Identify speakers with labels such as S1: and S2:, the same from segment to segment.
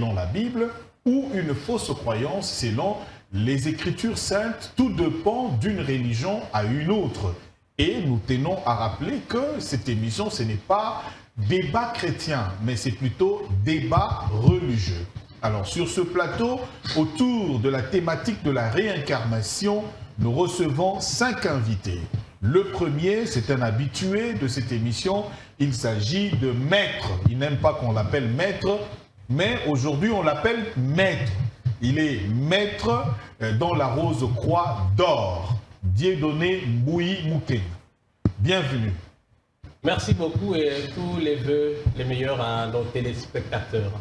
S1: selon la Bible ou une fausse croyance selon les Écritures saintes. Tout dépend d'une religion à une autre. Et nous tenons à rappeler que cette émission, ce n'est pas débat chrétien, mais c'est plutôt débat religieux. Alors sur ce plateau, autour de la thématique de la réincarnation, nous recevons 5 invités. Le premier, c'est un habitué de cette émission, il s'agit de Maître. Il n'aime pas qu'on l'appelle Maître, mais aujourd'hui on l'appelle Maître. Il est Maître dans la Rose Croix d'Or, Dieudonné Mbouyi Mouken. Bienvenue.
S2: Merci beaucoup et tous les vœux les meilleurs à nos téléspectateurs.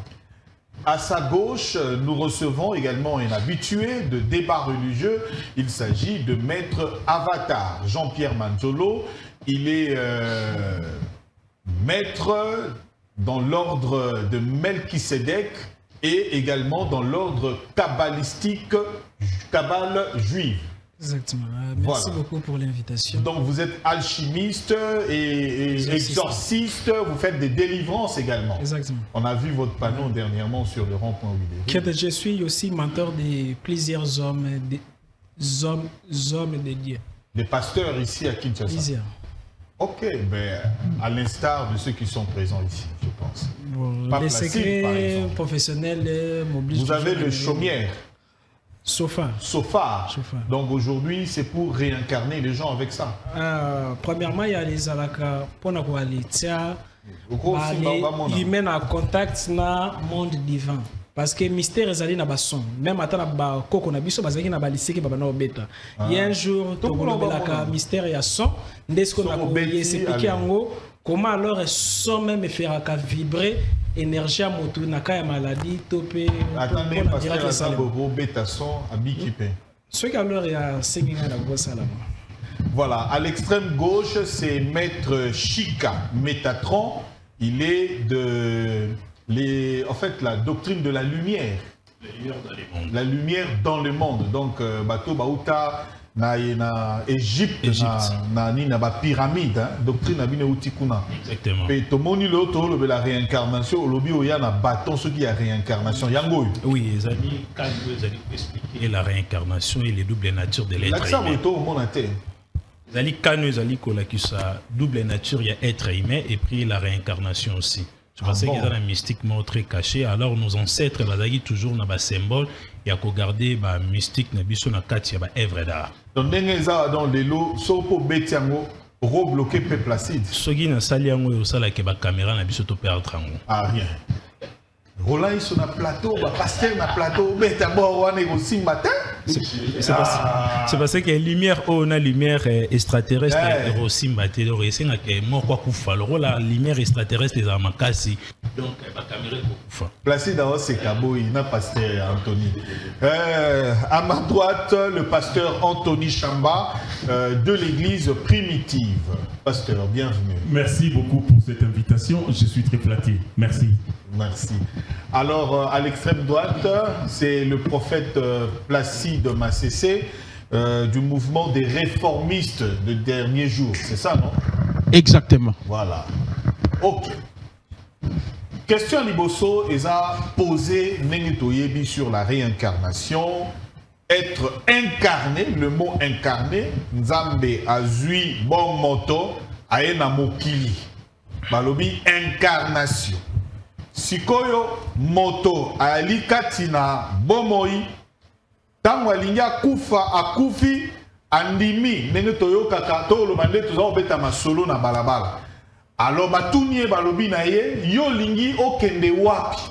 S1: À sa gauche, nous recevons également un habitué de débat religieux. Il s'agit de Maître Avatar, Jean-Pierre Manzolo. Il est maître dans l'ordre de Melchisédek et également dans l'ordre kabbalistique, Kabbale juive.
S3: Exactement. Merci beaucoup pour l'invitation.
S1: Donc vous êtes alchimiste et exorciste, vous faites des délivrances également.
S3: Exactement.
S1: On a vu votre panneau dernièrement sur le rond-point vidéo.
S3: Je suis aussi mentor de plusieurs hommes, hommes de Dieu.
S1: Des pasteurs ici à Kinshasa.
S3: Plusieurs.
S1: Ok, ben, à l'instar de ceux qui sont présents ici, je pense.
S3: Bon, les secrets professionnels m'obligent.
S1: Vous avez le chaumière.
S3: Sofa.
S1: Sofa. Donc aujourd'hui, c'est pour réincarner les gens avec ça.
S3: Premièrement, il y a les alaka pour la qualité. Il mène en contact dans le monde divin. Parce que le mystère est allé dans le son. Même à la coco na biso bazaki na balisi qui baba na obeta. Il y a un jour tout le mystère et à son. Ndesco na koyé c'est piqué en comment alors son même faire vibrer énergie à moto na kaya maladie topé.
S1: Attendez parce que la saboro beta son à bikipe.
S3: Ce qui alors il y a 5 ans la grosse salama.
S1: Voilà, à l'extrême gauche, c'est Maître Chika Métatron. Il est de en fait, la doctrine de la lumière. La lumière dans le monde. Donc, bateau Baouta, na Égypte, na ba pyramide, doctrine na bine utikuna.
S2: Exactement.
S1: Et tout le monde le la réincarnation, au lobby où il y a un bâton, ce qui est réincarnation. Yango.
S2: Oui, les amis, quand vous allez expliquer la réincarnation et les doubles natures de l'être humain.
S1: L'accent est au monde entier.
S2: Les amis, quand nous allons qui sa double nature, il y a être humain et puis la réincarnation aussi. Je pense qu'il y a un mystiquement très caché. Alors, nos ancêtres, ils ont toujours un symbole. Il y a qu'à garder le mystique, il y a une œuvre d'art.
S1: Donc, dans les lots, sopo betiango, rebloquer peu placide.
S2: Ce qui est dans la caméra, il y a
S1: ah, rien. Roland, ils sont sur le plateau, pasteur sur le plateau, mais d'abord, on est aussi matin.
S2: C'est parce que la lumière, la lumière extraterrestre est aussi matin. Donc, la lumière extraterrestre est en makasi. Donc, la caméra est
S1: placé dans ce cabot, il n'a pasteur Anthony. À ma droite, le pasteur Anthony Chamba de l'église primitive. Pasteur, bienvenue.
S4: Merci beaucoup pour cette invitation. Je suis très flatté. Merci.
S1: Merci. Alors, à l'extrême droite, c'est le prophète Placide Massessé du mouvement des réformistes de derniers jours. C'est ça, non?
S4: Exactement.
S1: Voilà. Ok. Question Liboso est à poser Nenitoyebi sur la réincarnation. Être incarné, le mot incarné, Nzambe Azui Bon Moto, Aena Mokili. Balobi incarnation. Sikoyo moto ali katina bomoi tango alinga kufa akufi andimi nene toyoka kato lo bande tozo beta masolo na balabala alo batunye balobi na ye yo lingi okende wapi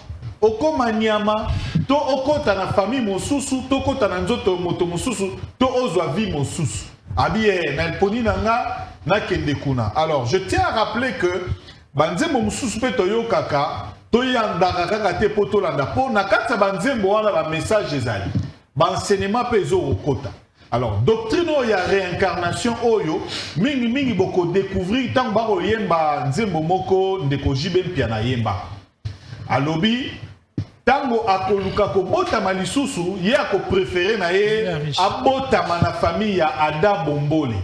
S1: okoma nyama to okota na famille mosusu to kota na nzoto moto mosusu to ozwa vie mosusu abi na poni nanga na kende kuna. Alors je tiens à rappeler que banzembo mosusu pe toyokaka toyandaka kaka te po tolanda po na kati ya banzembo wana ba message ezali ba enseignement pe ezokota. Alors doctrine ya réincarnation oyo mingi boko découvrir tant ba oyemba nzembo moko ndeko jibe mpia na yemba alobi tango akoluka kobotama lisusu ye ako préféré na ye abotama na famille ya Ada Bombole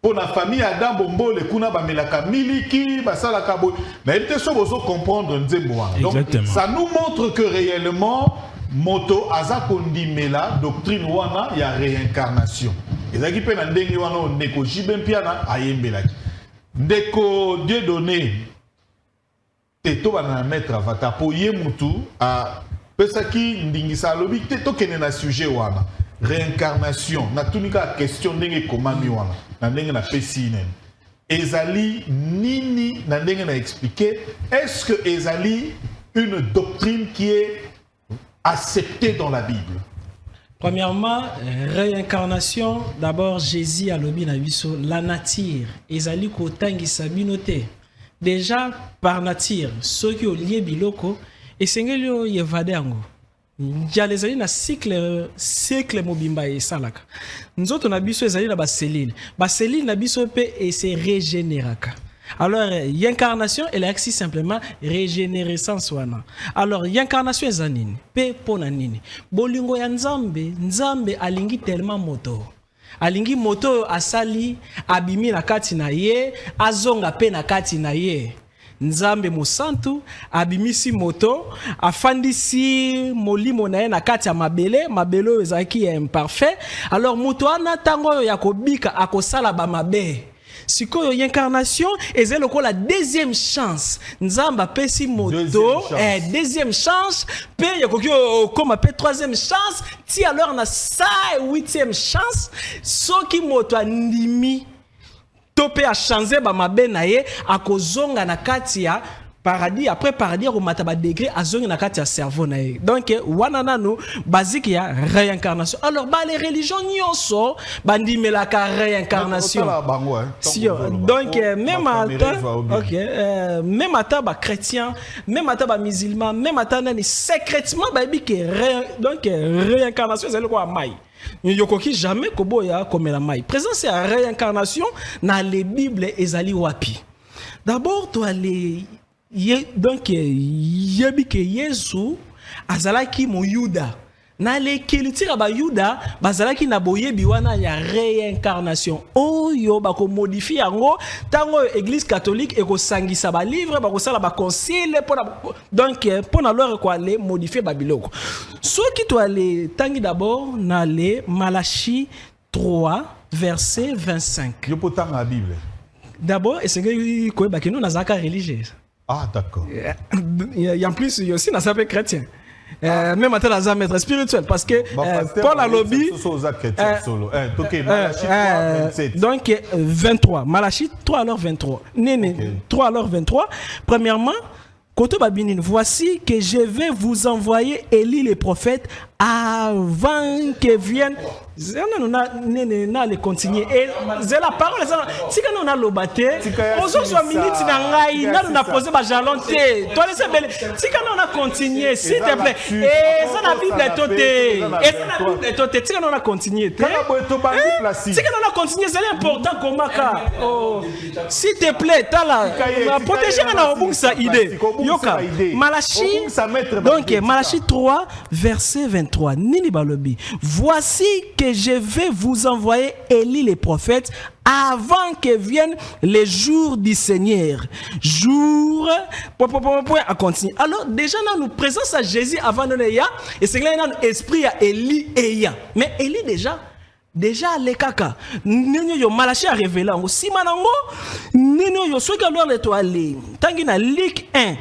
S1: pour la famille Adam Bombo le kuna ba melaka miliki basala kabo mais il te so bozo comprendre nzembo. Donc ça nous montre que réellement moto aza kondimela doctrine wana ya réincarnation. Ezaki pe na ndenge wana ndeko jibempiana ayembelaki. Ndeko Dieu donné teto bana mettre avata po ye mutu a pesaki ndingisa lobi teto kene na sujet wana réincarnation na tunika question ndenge komami wana na ndenge na pesinen ezali nini na ndenge na expliquer est-ce que ezali une doctrine qui est acceptée dans la Bible?
S3: Premièrement, réincarnation, d'abord Jésus a lobi na biso la nature ezali ko tangisa binote. Déjà par nature ceux qui ont lié biloko esengeli o yevade yango. Njale na cycle mobimba e salaka. Nzoto na biso ezali na ba cellule na biso pe et se régénéraka. Alors, l'incarnation, elle est simplement régénérescence wana. Alors, l'incarnation est nini? Pe pona nini? Bolingo ya Nzambe alingi tellement moto. Alingi moto asali abimi na kati na ye, azonga pe na kati na ye. Nzambe mosantu abimisi moto afandisi molimo na ye na kati ya mabele ezaki imparfait. Alors moto ana tango ya kobika akosala ba mabe. Sikoyo incarnation ezali lokola deuxième chance. Nzamba pesi moto deuxième chance pe yakoki comme pe troisième chance ti alors na sa huitième chance soki moto andimi topé a changé ba mabe na ye akozonga na kati ya paradis après paradis au mataba degré azonga na kati ya cerveau na ye. Donc wana nanu basique ya réincarnation. Alors ba les religions nyonso bandimelaka réincarnation. Donc même ata ba chrétien, même ata ba musulman, même ata nani secrètement ba bi que donc réincarnation c'est le quoi mai. Yokoki jamais koboya comme la mai. Présence ya réincarnation na les bibles ezali wapi. D'abord toi les donc yebi ke Yesu azalaki mo Yuda na le kilitira ba Yuda bazalaki na boyebi wana ya réincarnation oyo bako modifie yango tango église catholique eko sangisa ba livre bako sala ba concile donc pour na leur ko aller modifier ba biloko soki to aller tangi d'abord na le Malachie 3 verset 25
S1: yo potanga la Bible
S3: d'abord et c'est que nous nazaka religieux.
S1: Ah, d'accord.
S3: Et en plus, il y a aussi un chrétien. Même à tel maître spirituel. Parce que Paul a lobby. Donc, 23. Malachie 3 alors 23. Néné, 3 alors 23. Premièrement, Koto Babinin, voici que je vais vous envoyer Élie le prophète avant que vienne. On continuer. Et c'est la parole. Si on a l'obaté, on soit minute n'angai, on a posé ma jalonté. Toi laissez belle. Si on a continué, s'il te plaît. Et ça la Bible est totée. Et ça la Bible est totée. Si on a continué. Si on a continué, c'est important comme ça. S'il te plaît, t'as la protéger la obungsa idée. Yoka. Malachie. Donc Malachie 3 verset 23. Nini balobi. Voici que je vais vous envoyer Élie le prophète avant que viennent les jours du Seigneur. Jour, à continuer. Alors, déjà, nous présence à Jésus avant nous, et c'est là notre esprit à Élie et ya. Mais Élie déjà les kaka. Nino yo Malachie a révélé. Si manango, nino yo soit alors l'étoile. Tangina Luc 1,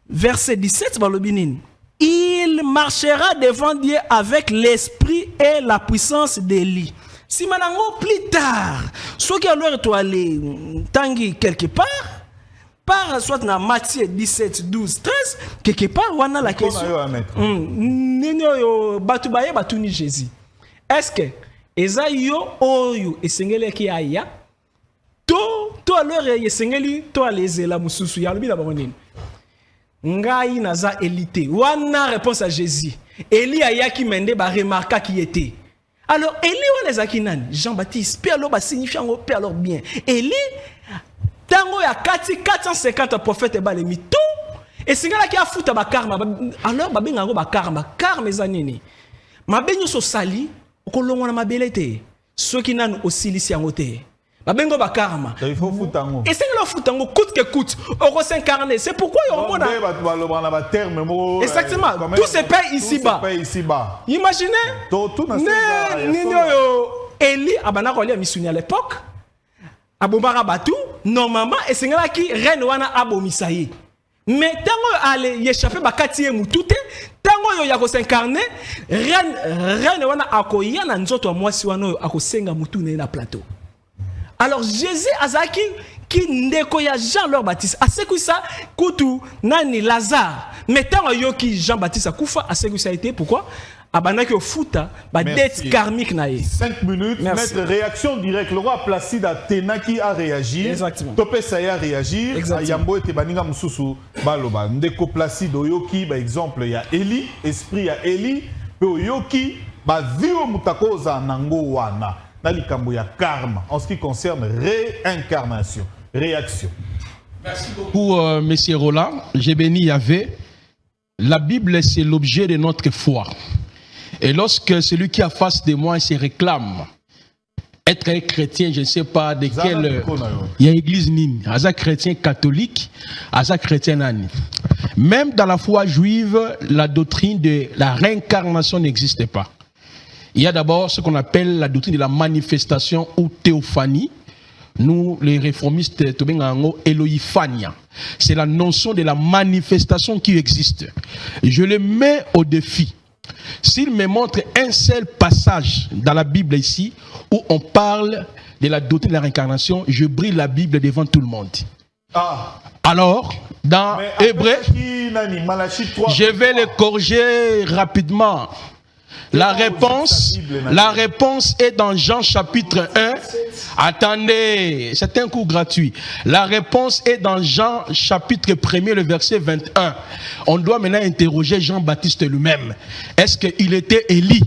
S3: verset 17, balobinin. Il marchera devant Dieu avec l'esprit et la puissance d'Élie. Si manango plus tard, ce qui a leur étoilé, tangi quelque part, par soit dans Matthieu 17, 12, 13, quelque part, on a la question. Nino yo batubaye batuni Jésus. Est-ce que Esaïo oyo esengele ki aya to alors esengeli to alezela mususu ya lobi la bangonini. Ngai naza élité. Wana réponse à Jésus. Élie ayaki mende ba remarqua qui était. Alors Élie wana ezaki nani? Jean-Baptiste. Puis alors ba signifiant puis alors bien. Élie tango ya 450 prophètes ba le mito. Et singala ki afuta ba karma. Alors ba benga ngo ba karma. Karma ezanini. Mabenyo so sali okolongwa na mabele te. ceux qui n'ont aussi l'ici en côté. Babengo ba karma.
S1: Il faut foutre.
S3: Et c'est que le foot coûte que coûte. Euro s'incarner. C'est pourquoi il y a un exactement. Tout se paye ici-bas. Imaginez. Eli abana kolia misuni à l'époque. Abomara Batou, normalement, et c'est là qui reine wana abomisayi. Mais tango ale yéchappé bakati e mutute, tango yo yako s'incarner, reine wana akoya na nzoto mwasi wana akosenga mutune na plateau. Alors Jésus azaki qui ndeko ya Jean-Leur Baptiste, asekuisa kutu nani Lazare. Mais tango yo ki Jean-Baptiste akufa asekuisa été pourquoi? Abanaki au futa, ba dette karmique naïe.
S1: 5 minutes, maître, réaction directe. Le roi Placide Athéna qui a réagi.
S3: Exactement.
S1: Topé Saya a réagi. Ayambo et Tebaninga Moussoussou Baloba. Ndeko Placide Oyoki, par exemple, il y a Eli, esprit il y a Eli. Pe Oyoki, ba vio mutakoza nango wana. Nalikambo ya karma. En ce qui concerne réincarnation. Réaction.
S5: Merci beaucoup, monsieur Roland. J'ai béni Yahvé. La Bible, c'est l'objet de notre foi. Et lorsque celui qui est en face de moi se réclame être un chrétien, je ne sais pas de quelle... Il y a l'église Nini, un chrétien catholique, un chrétien nani. Même dans la foi juive, la doctrine de la réincarnation n'existe pas. Il y a d'abord ce qu'on appelle la doctrine de la manifestation ou théophanie. Nous, les réformistes, Eloïphania. C'est la notion de la manifestation qui existe. Je le mets au défi. S'il me montre un seul passage dans la Bible ici où on parle de la doctrine de la réincarnation, je brille la Bible devant tout le monde. Alors, dans Hébreu, je vais le corriger rapidement. La réponse est dans Jean chapitre 1. Attendez, c'est un coup gratuit. La réponse est dans Jean chapitre 1er, le verset 21. On doit maintenant interroger Jean-Baptiste lui-même. Est-ce qu'il était Élie?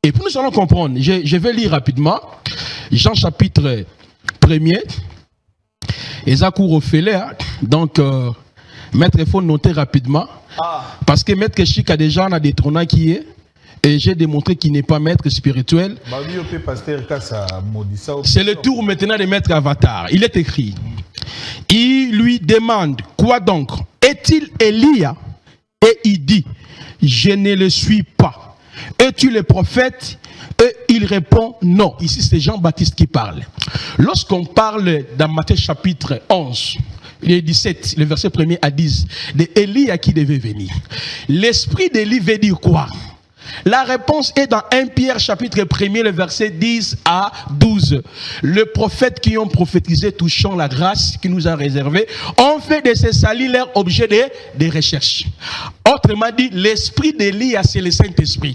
S5: Et puis nous allons comprendre. Je vais lire rapidement. Jean chapitre 1er. Et ça court au fêlé. Donc, maître, il faut noter rapidement. Parce que maître Chic a déjà un détrônant qui est. Et j'ai démontré qu'il n'est pas maître spirituel. C'est le tour maintenant de maître Avatar. Il est écrit. Il lui demande, quoi donc? Est-il Élia? Et il dit, je ne le suis pas. Es-tu le prophète? Et il répond, non. Ici c'est Jean-Baptiste qui parle. Lorsqu'on parle dans Matthieu chapitre 11, le 17, le verset 1er à 10, de Élie à qui devait venir. L'esprit d'Élie veut dire quoi? La réponse est dans 1 Pierre chapitre 1er, le verset 10 à 12. Le prophète qui ont prophétisé touchant la grâce qui nous a réservée ont fait de ces salis leur objet de recherche. Autrement dit, l'esprit d'Élie, c'est le Saint-Esprit.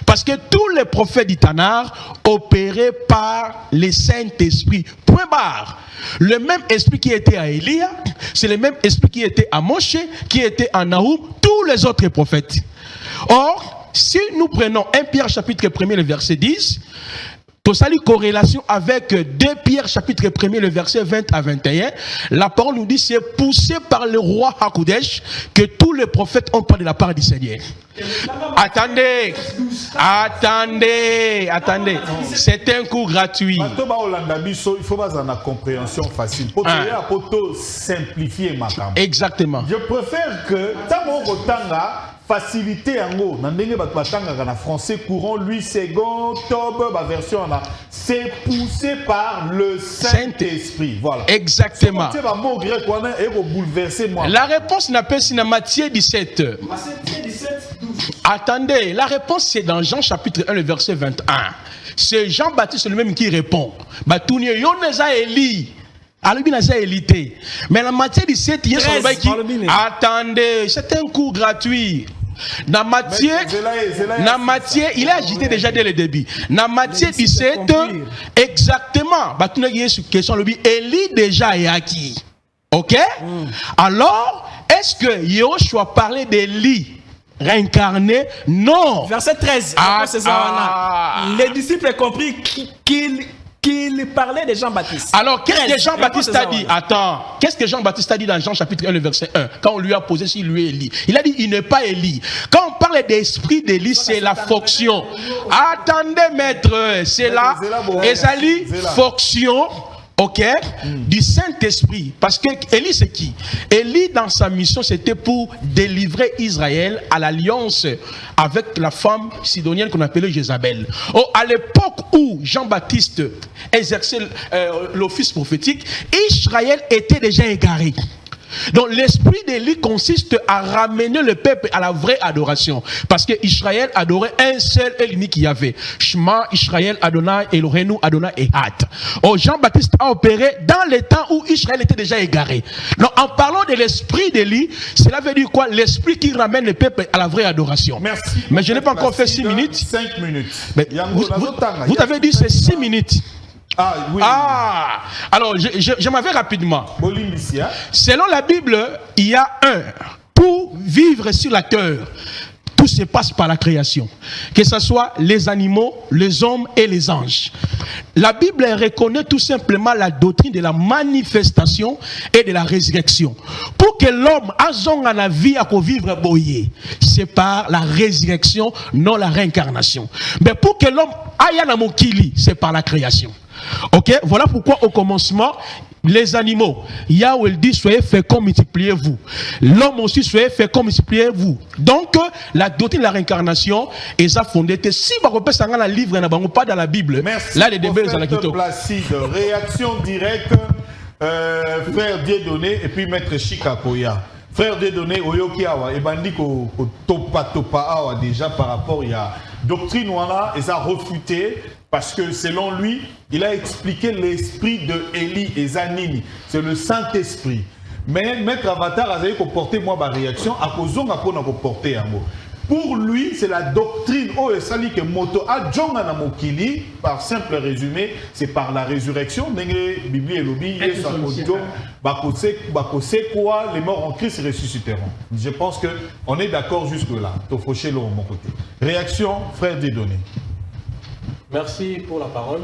S5: Parce que tous les prophètes d'Itanar opéraient par le Saint-Esprit. Point barre. Le même esprit qui était à Élia, c'est le même esprit qui était à Moshe, qui était à Naoum, tous les autres prophètes. Or, si nous prenons 1 Pierre chapitre 1er, le verset 10, tout ça, corrélation avec 2 Pierre chapitre 1er, le verset 20 à 21, la parole nous dit c'est poussé par le roi Hakodesh que tous les prophètes ont parlé de la part du Seigneur. Attendez, c'est un coup gratuit.
S1: Il faut une compréhension facile. Pour simplifier ma campagne.
S5: Exactement.
S1: Je préfère que facilité en haut, dans français courant, lui second, top, version c'est poussé par le Saint-Esprit. Voilà.
S5: Exactement. La réponse n'a pas si dans Matthieu 17. Attendez, la réponse c'est dans Jean chapitre 1, le verset 21. C'est Jean-Baptiste lui-même qui répond. Mais la Matthieu 17, il y a son qui... Attendez, c'est un coup gratuit. Dans Matthieu, il a agité déjà dès le début. Dans Matthieu 17, exactement. Élie déjà est acquis. Ok? Alors, est-ce que Yoshua parlait d'Élie réincarné? Non.
S3: Verset 13. Les disciples ont compris qu'il qu'il parlait de Jean-Baptiste.
S5: Alors, qu'est-ce que Jean-Baptiste a dit? Attends, qu'est-ce que Jean-Baptiste a dit dans Jean chapitre 1, le verset 1, quand on lui a posé si lui est Élie? Il a dit, il n'est pas Élie. Quand on parle d'esprit d'Élie, c'est la fonction. Attendez, maître, c'est la fonction. Ok, du Saint-Esprit. Parce que Élie, c'est qui? Élie, dans sa mission, c'était pour délivrer Israël à l'alliance avec la femme sidonienne qu'on appelait Jézabel. Oh, à l'époque où Jean-Baptiste exerçait l'office prophétique, Israël était déjà égaré. Donc l'esprit d'Élie consiste à ramener le peuple à la vraie adoration. Parce que Israël adorait un seul et l'unique Yahvé. Shema, Israël, Adonai, Elohenu, Adonai et Hat. Oh, Jean-Baptiste a opéré dans les temps où Israël était déjà égaré. Donc en parlant de l'esprit d'Élie, cela veut dire quoi? L'esprit qui ramène le peuple à la vraie adoration.
S1: Merci.
S5: Mais je n'ai pas encore fait 6 minutes.
S1: 5 minutes.
S5: Mais vous avez dit c'est 6 minutes.
S1: Ah, oui.
S5: Ah, alors je m'en vais rapidement. Selon la Bible, il y a pour vivre sur la terre, tout se passe par la création. Que ce soit les animaux, les hommes et les anges. La Bible reconnaît tout simplement la doctrine de la manifestation et de la résurrection. Pour que l'homme ait la vie à vivre boyer, c'est par la résurrection, non la réincarnation. Mais pour que l'homme aille à Mokili, c'est par la création. Ok, voilà pourquoi au commencement, les animaux, Yahweh dit soyez féconds, multipliez-vous. L'homme aussi soyez féconds, multipliez-vous. Donc la doctrine de la réincarnation est ça fondée. Si vous repérez ça dans le livre, pas dans la Bible.
S1: Merci.
S5: Là les débats sont là.
S1: Placide, réaction directe, frère Dieudonné et puis maître Chikakoya. Frère Dieudonné, Oyoki Awa, et bandi ko topa awa déjà par rapport à doctrine voilà et ça refuté. Parce que selon lui, il a expliqué l'esprit de Élie et Zanini. C'est le Saint-Esprit. Mais Maître Avatar a dit qu'on portait moi ma réaction à cause on a porté un mot. Pour lui, c'est la doctrine. Oh, et ça dit que moto a John Anamokili, par simple résumé, c'est par la résurrection. Bible et lobby, quoi, les morts en Christ ressusciteront. Je pense que on est d'accord jusque là. Tofoché de mon côté. Réaction, frère Dieudonné.
S6: Merci pour la parole.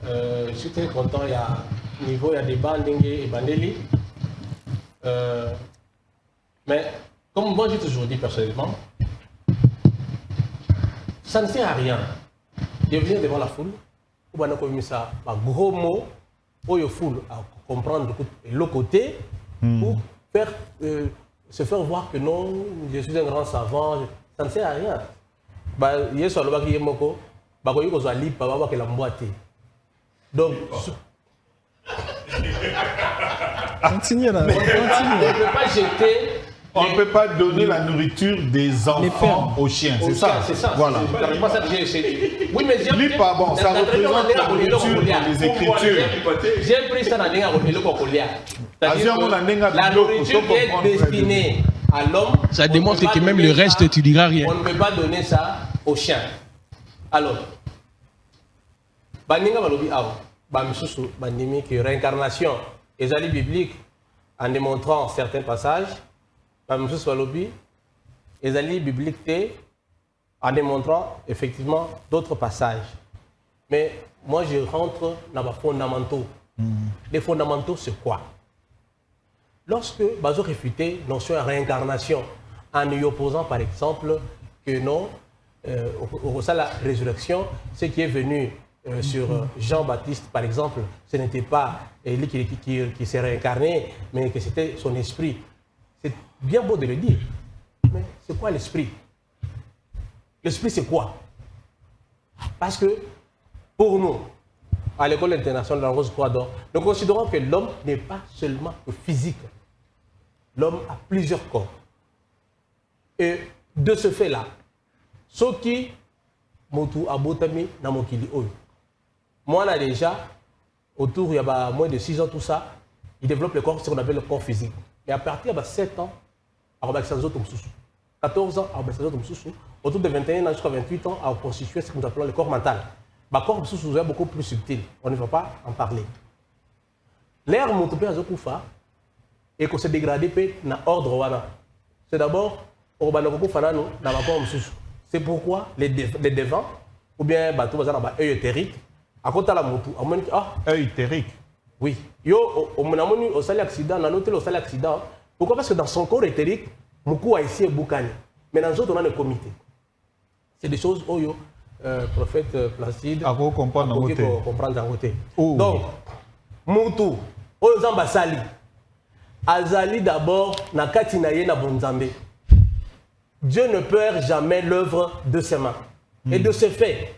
S6: Je suis très content. Il y a débat, Ndenge et Bandeli. Mais comme moi j'ai toujours dit personnellement, ça ne sert à rien de venir devant la foule, ou bien comme ça, un gros mot, pour la foule à comprendre le côté, pour faire, se faire voir que non, je suis un grand savant. Ça ne sert à rien. Donc,
S3: continuez là.
S1: On ne peut pas donner la nourriture des enfants aux chiens. C'est ça.
S6: C'est ça.
S1: Voilà.
S6: Oui, mais
S1: j'ai pas bon. Ça représente la nourriture dans les Écritures.
S6: J'ai pris ça dans les la nourriture qui est destinée à l'homme.
S5: Ça démontre que même le reste, tu diras rien.
S6: On ne peut pas donner ça aux chiens. Alors, Baninga Balobi Aou, Bamisusu, Bandimi, que réincarnation est allée biblique en démontrant certains passages. Bamisusu Balobi est allée biblique en démontrant effectivement d'autres passages. Mais moi, je rentre dans les fondamentaux. Les fondamentaux, c'est quoi? Lorsque Bazo réfutait la notion de réincarnation en y opposant par exemple que non, au sein de la résurrection, ce qui est venu sur Jean-Baptiste, par exemple, ce n'était pas Élie qui s'est réincarné, mais que c'était son esprit. C'est bien beau de le dire, mais c'est quoi l'esprit? L'esprit, c'est quoi? Parce que pour nous, à l'école internationale de la Rose Croix d'Or, nous considérons que l'homme n'est pas seulement physique. L'homme a plusieurs corps. Et de ce fait-là, ce qui motu abotami na mokili oyo. Moi là déjà, autour il y a moins de 6 ans tout ça, il développe le corps, ce qu'on appelle le corps physique. Et à partir de 7 ans, à 14 ans, à autour de 21 ans jusqu'à 28 ans, à constituer ce que nous appelons le corps mental. Le corps est beaucoup plus subtil, on ne va pas en parler. L'air montopé à Zokoufa et qu'on s'est dégradé dans l'ordre. C'est d'abord, on va dans le corps. C'est pourquoi les devants, ou bien bateau dans œil éthérique, À côté de la moto,
S1: œil éthérique.
S6: Oui. On a au sali accident, on a noté au sali accident. Pourquoi? Parce que dans son corps éthérique, Moukou a ici Boukani. Mais dans les autres, on a le comité. C'est des choses où prophète Placide
S1: à comprendre
S6: en côté. Donc, Moutou, Ozamba Sali, Azali d'abord, Nakati Naye na Bonzambe. Dieu ne perd jamais l'œuvre de ses mains. Et de ce fait,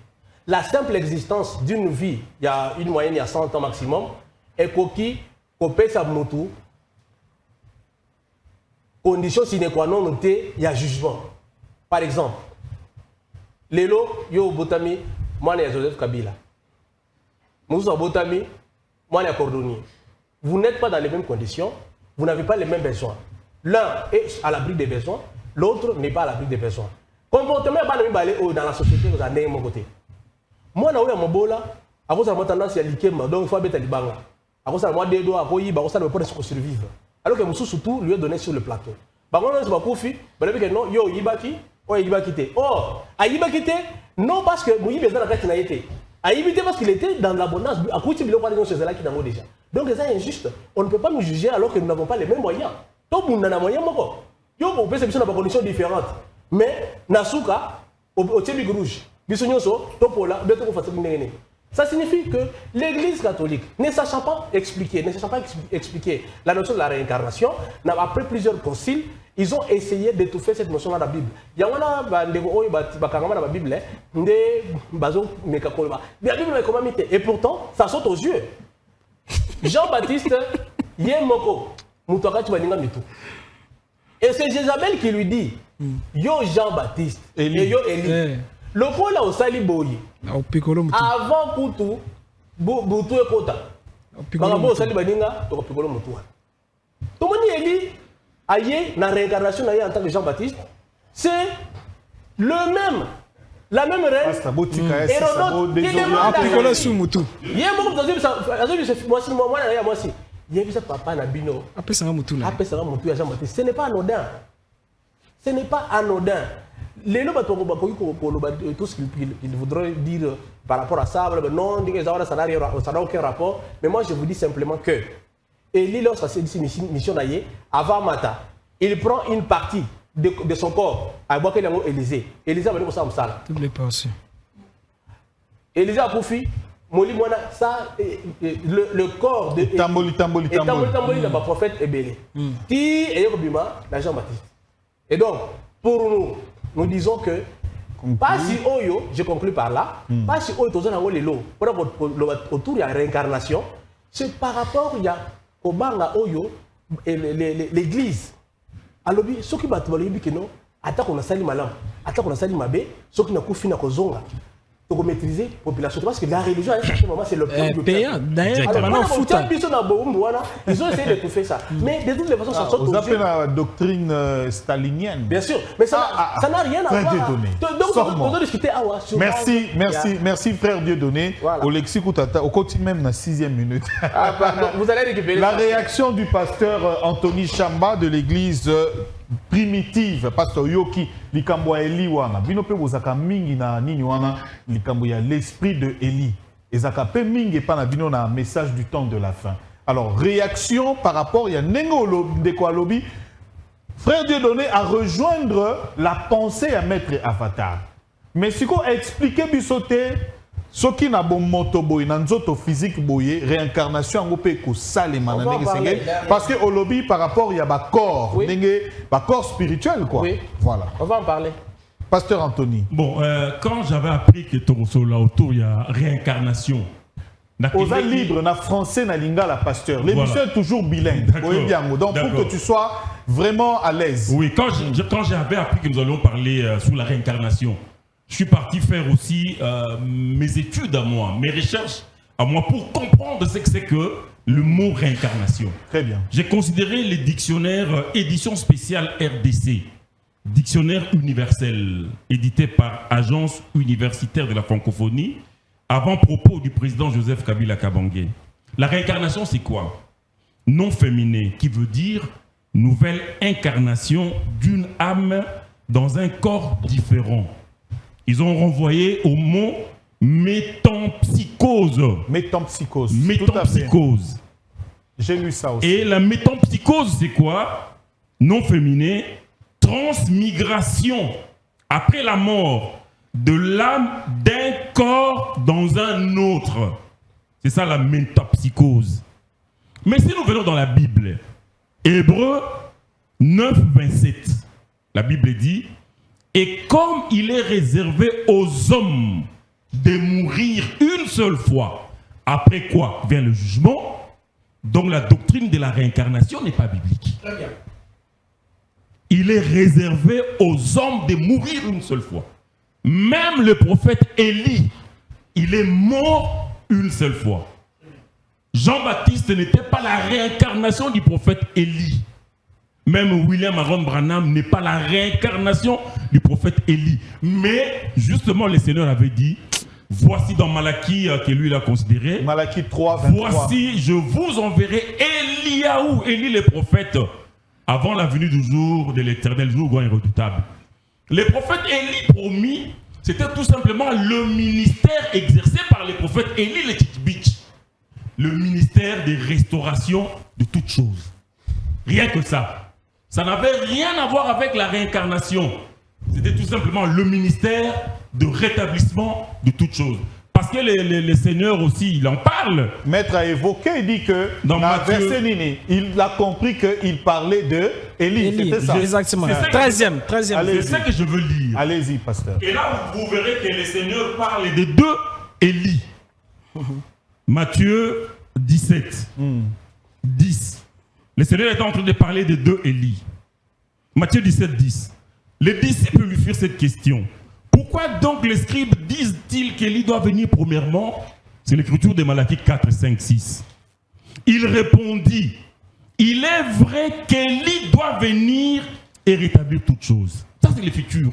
S6: la simple existence d'une vie, il y a une moyenne, il y a 100 ans maximum, et Koki, Kopé Sabmoutou, condition sine qua non notée, il y a jugement. Par exemple, Lelo, yo Botami, moi, je Joseph Kabila. Moussa Botami, moi, je Cordonnier. Vous n'êtes pas dans les mêmes conditions, vous n'avez pas les mêmes besoins. L'un est à l'abri des besoins, l'autre n'est pas à l'abri des besoins. Comportement dans la société, vous avez mon côté. Moi, je suis mobola, à cause de la tendance à l'ikema, donc il faut mettre les bangs. À cause de la des doigts, à cause de la pour survivre. Alors que Moussou surtout lui a donné sur le plateau. Par contre, c'est pas Kofi, mais non, yo Ibaki, oh Ibaki te. Oh, à Ibaki te, non parce que Mouyi besoin de la carte n'a été. À Ibaki parce qu'il était dans l'abondance, à cause de l'eau chez Zela qui n'a déjà. Donc c'est injuste. On ne peut pas nous juger alors que nous n'avons pas les mêmes moyens. Tout le monde a moyen moko. Yo, on peut se mettre dans des conditions différentes. Mais Nasuka, au Tchébig Rouge, Bissonyoso, Topola, Beto Fatine. Ça signifie que l'Église catholique, ne sachant pas expliquer la notion de la réincarnation, après plusieurs conciles, ils ont essayé d'étouffer cette notion dans la Bible. Il y a la Bible, et pourtant, ça saute aux yeux. Jean-Baptiste, Yemoko, Moutouaka Tchouaninga Mitou. Et c'est Jézabel qui lui dit, yo Jean-Baptiste, et yo Élie. Le pôle là au Saliboyi. Avant Poutou, Boutou et Kota. Quand on Sali Baninga, tu as Piccolo Moutoua. Tout le monde Élie, aïe, la réincarnation en tant que Jean-Baptiste, c'est le même. La même reine. Hérodote, qui demande à
S3: Piccolo sous Moutou.
S6: Il y a beaucoup de moi aussi. Il y a vu ça papa Nabino.
S3: Après ça va Moutou.
S6: Après ça va Moutou et Jean-Baptiste. Ce n'est pas anodin. Ce n'est pas anodin. Les gens tout ce qu'ils voudraient dire par rapport à ça, non, ça n'a aucun rapport. Mais moi, je vous dis simplement que Élie, lorsqu'il s'est dit mission d'ailleurs, avant Mata, il prend une partie de son corps à boire Élysée. Élysée va dire ça.
S3: Toutes les pensées.
S6: Élysée a Koufi, ça, le corps de
S1: Tamboli
S6: de ma prophète est belé. Qui est la Jean-Baptiste. Et donc, pour nous disons que pas si Oyo, je conclus par là, pas si Oyo tozo nango lelo, autour de la réincarnation, c'est par rapport il y a Kobanga Oyo et l'église. Alors ceux qui battent le bikino, attaque on a sali malam, attaque on a sali mabé, ceux qui n'a koufi na kozonga. Pour maîtriser la population. Parce que la religion, à un certain moment, c'est le peuple.
S3: D'ailleurs,
S6: ils ont essayé d'étouffer ça. Mais de toutes les façons, ça saute aux yeux.
S1: Vous appelez la doctrine stalinienne.
S6: Bien sûr, mais ça n'a rien à voir. Donc, on doit discuter.
S1: Merci, frère Dieudonné. Au lexique, au continue même dans la 6e minute.
S6: Vous allez récupérer
S1: la réaction du pasteur Anthony Chamba de l'église primitive, pasteur Yoki, likambo ya Eli wana. Bino pe bozaka mingi na nini wana, likambo ya l'esprit de Eli. Ezaka pe mingi pa na bino na message du temps de la fin. Alors, réaction par rapport, il y a Nengo Ndeko Alobi, frère Dieudonné à rejoindre la pensée à Maître Avatar. Mais si on explique bisoté, ce qui n'a bon moto boy, nanzoto physique boy, réincarnation en gopé ko salema parce que au lobby par rapport il y a ba corps, ba corps spirituel quoi.
S6: Oui.
S1: Voilà.
S6: On va en parler.
S1: Pasteur Anthony.
S4: Bon, quand j'avais appris que Toroso là autour il y a réincarnation.
S1: Osa libre na français na lingala pasteur. L'émission est toujours bilingue. Donc pour que tu sois vraiment à l'aise.
S4: Oui, quand j'avais appris que nous allions parler sur la réincarnation. Je suis parti faire aussi mes études à moi, mes recherches à moi pour comprendre ce que c'est que le mot réincarnation.
S1: Très bien.
S4: J'ai considéré les dictionnaires édition spéciale RDC, dictionnaire universel, édité par Agence universitaire de la francophonie, avant-propos du président Joseph Kabila Kabange. La réincarnation, c'est quoi? Nom féminin, qui veut dire nouvelle incarnation d'une âme dans un corps différent. Ils ont renvoyé au mot métempsychose.
S1: Métempsychose.
S4: Métempsychose.
S1: J'ai lu ça aussi.
S4: Et la métempsychose, c'est quoi? Nom féminin, transmigration après la mort de l'âme d'un corps dans un autre. C'est ça la métempsychose. Mais si nous venons dans la Bible, Hébreux 9, 27, la Bible dit, et comme il est réservé aux hommes de mourir une seule fois, après quoi vient le jugement, donc la doctrine de la réincarnation n'est pas biblique.
S3: Très bien.
S4: Il est réservé aux hommes de mourir une seule fois. Même le prophète Élie, il est mort une seule fois. Jean-Baptiste n'était pas la réincarnation du prophète Élie. Même William Aaron Branham n'est pas la réincarnation du prophète Élie. Mais justement, le Seigneur avait dit, voici dans Malachie, que lui il a considéré,
S1: Malachie 3, 23.
S4: voici, je vous enverrai Eliaou, Élie le prophète, avant la venue du jour de l'Éternel, jour grand et redoutable. Les prophètes Élie promis, c'était tout simplement le ministère exercé par les prophètes Élie le Titbich. Le ministère de restauration de toutes choses. Rien que ça. Ça n'avait rien à voir avec la réincarnation. C'était tout simplement le ministère de rétablissement de toutes choses. Parce que les seigneurs aussi, il en parle.
S1: Maître a évoqué, il dit que
S4: dans
S1: verset Nini, il a compris qu'il parlait de Élie. C'était ça.
S3: Exactement. 13e.
S4: C'est ça que je veux lire.
S1: Allez-y, pasteur.
S4: Et là, vous verrez que les seigneurs parlent de deux Élie. Matthieu 17, 10. Le Seigneur est en train de parler de deux Élie. Matthieu 17, 10. Les disciples lui firent cette question. Pourquoi donc les scribes disent-ils qu'Élie doit venir premièrement? C'est l'écriture de Malachie 4, 5, 6. Il répondit, il est vrai qu'Élie doit venir et rétablir toutes choses. Ça, c'est l'écriture.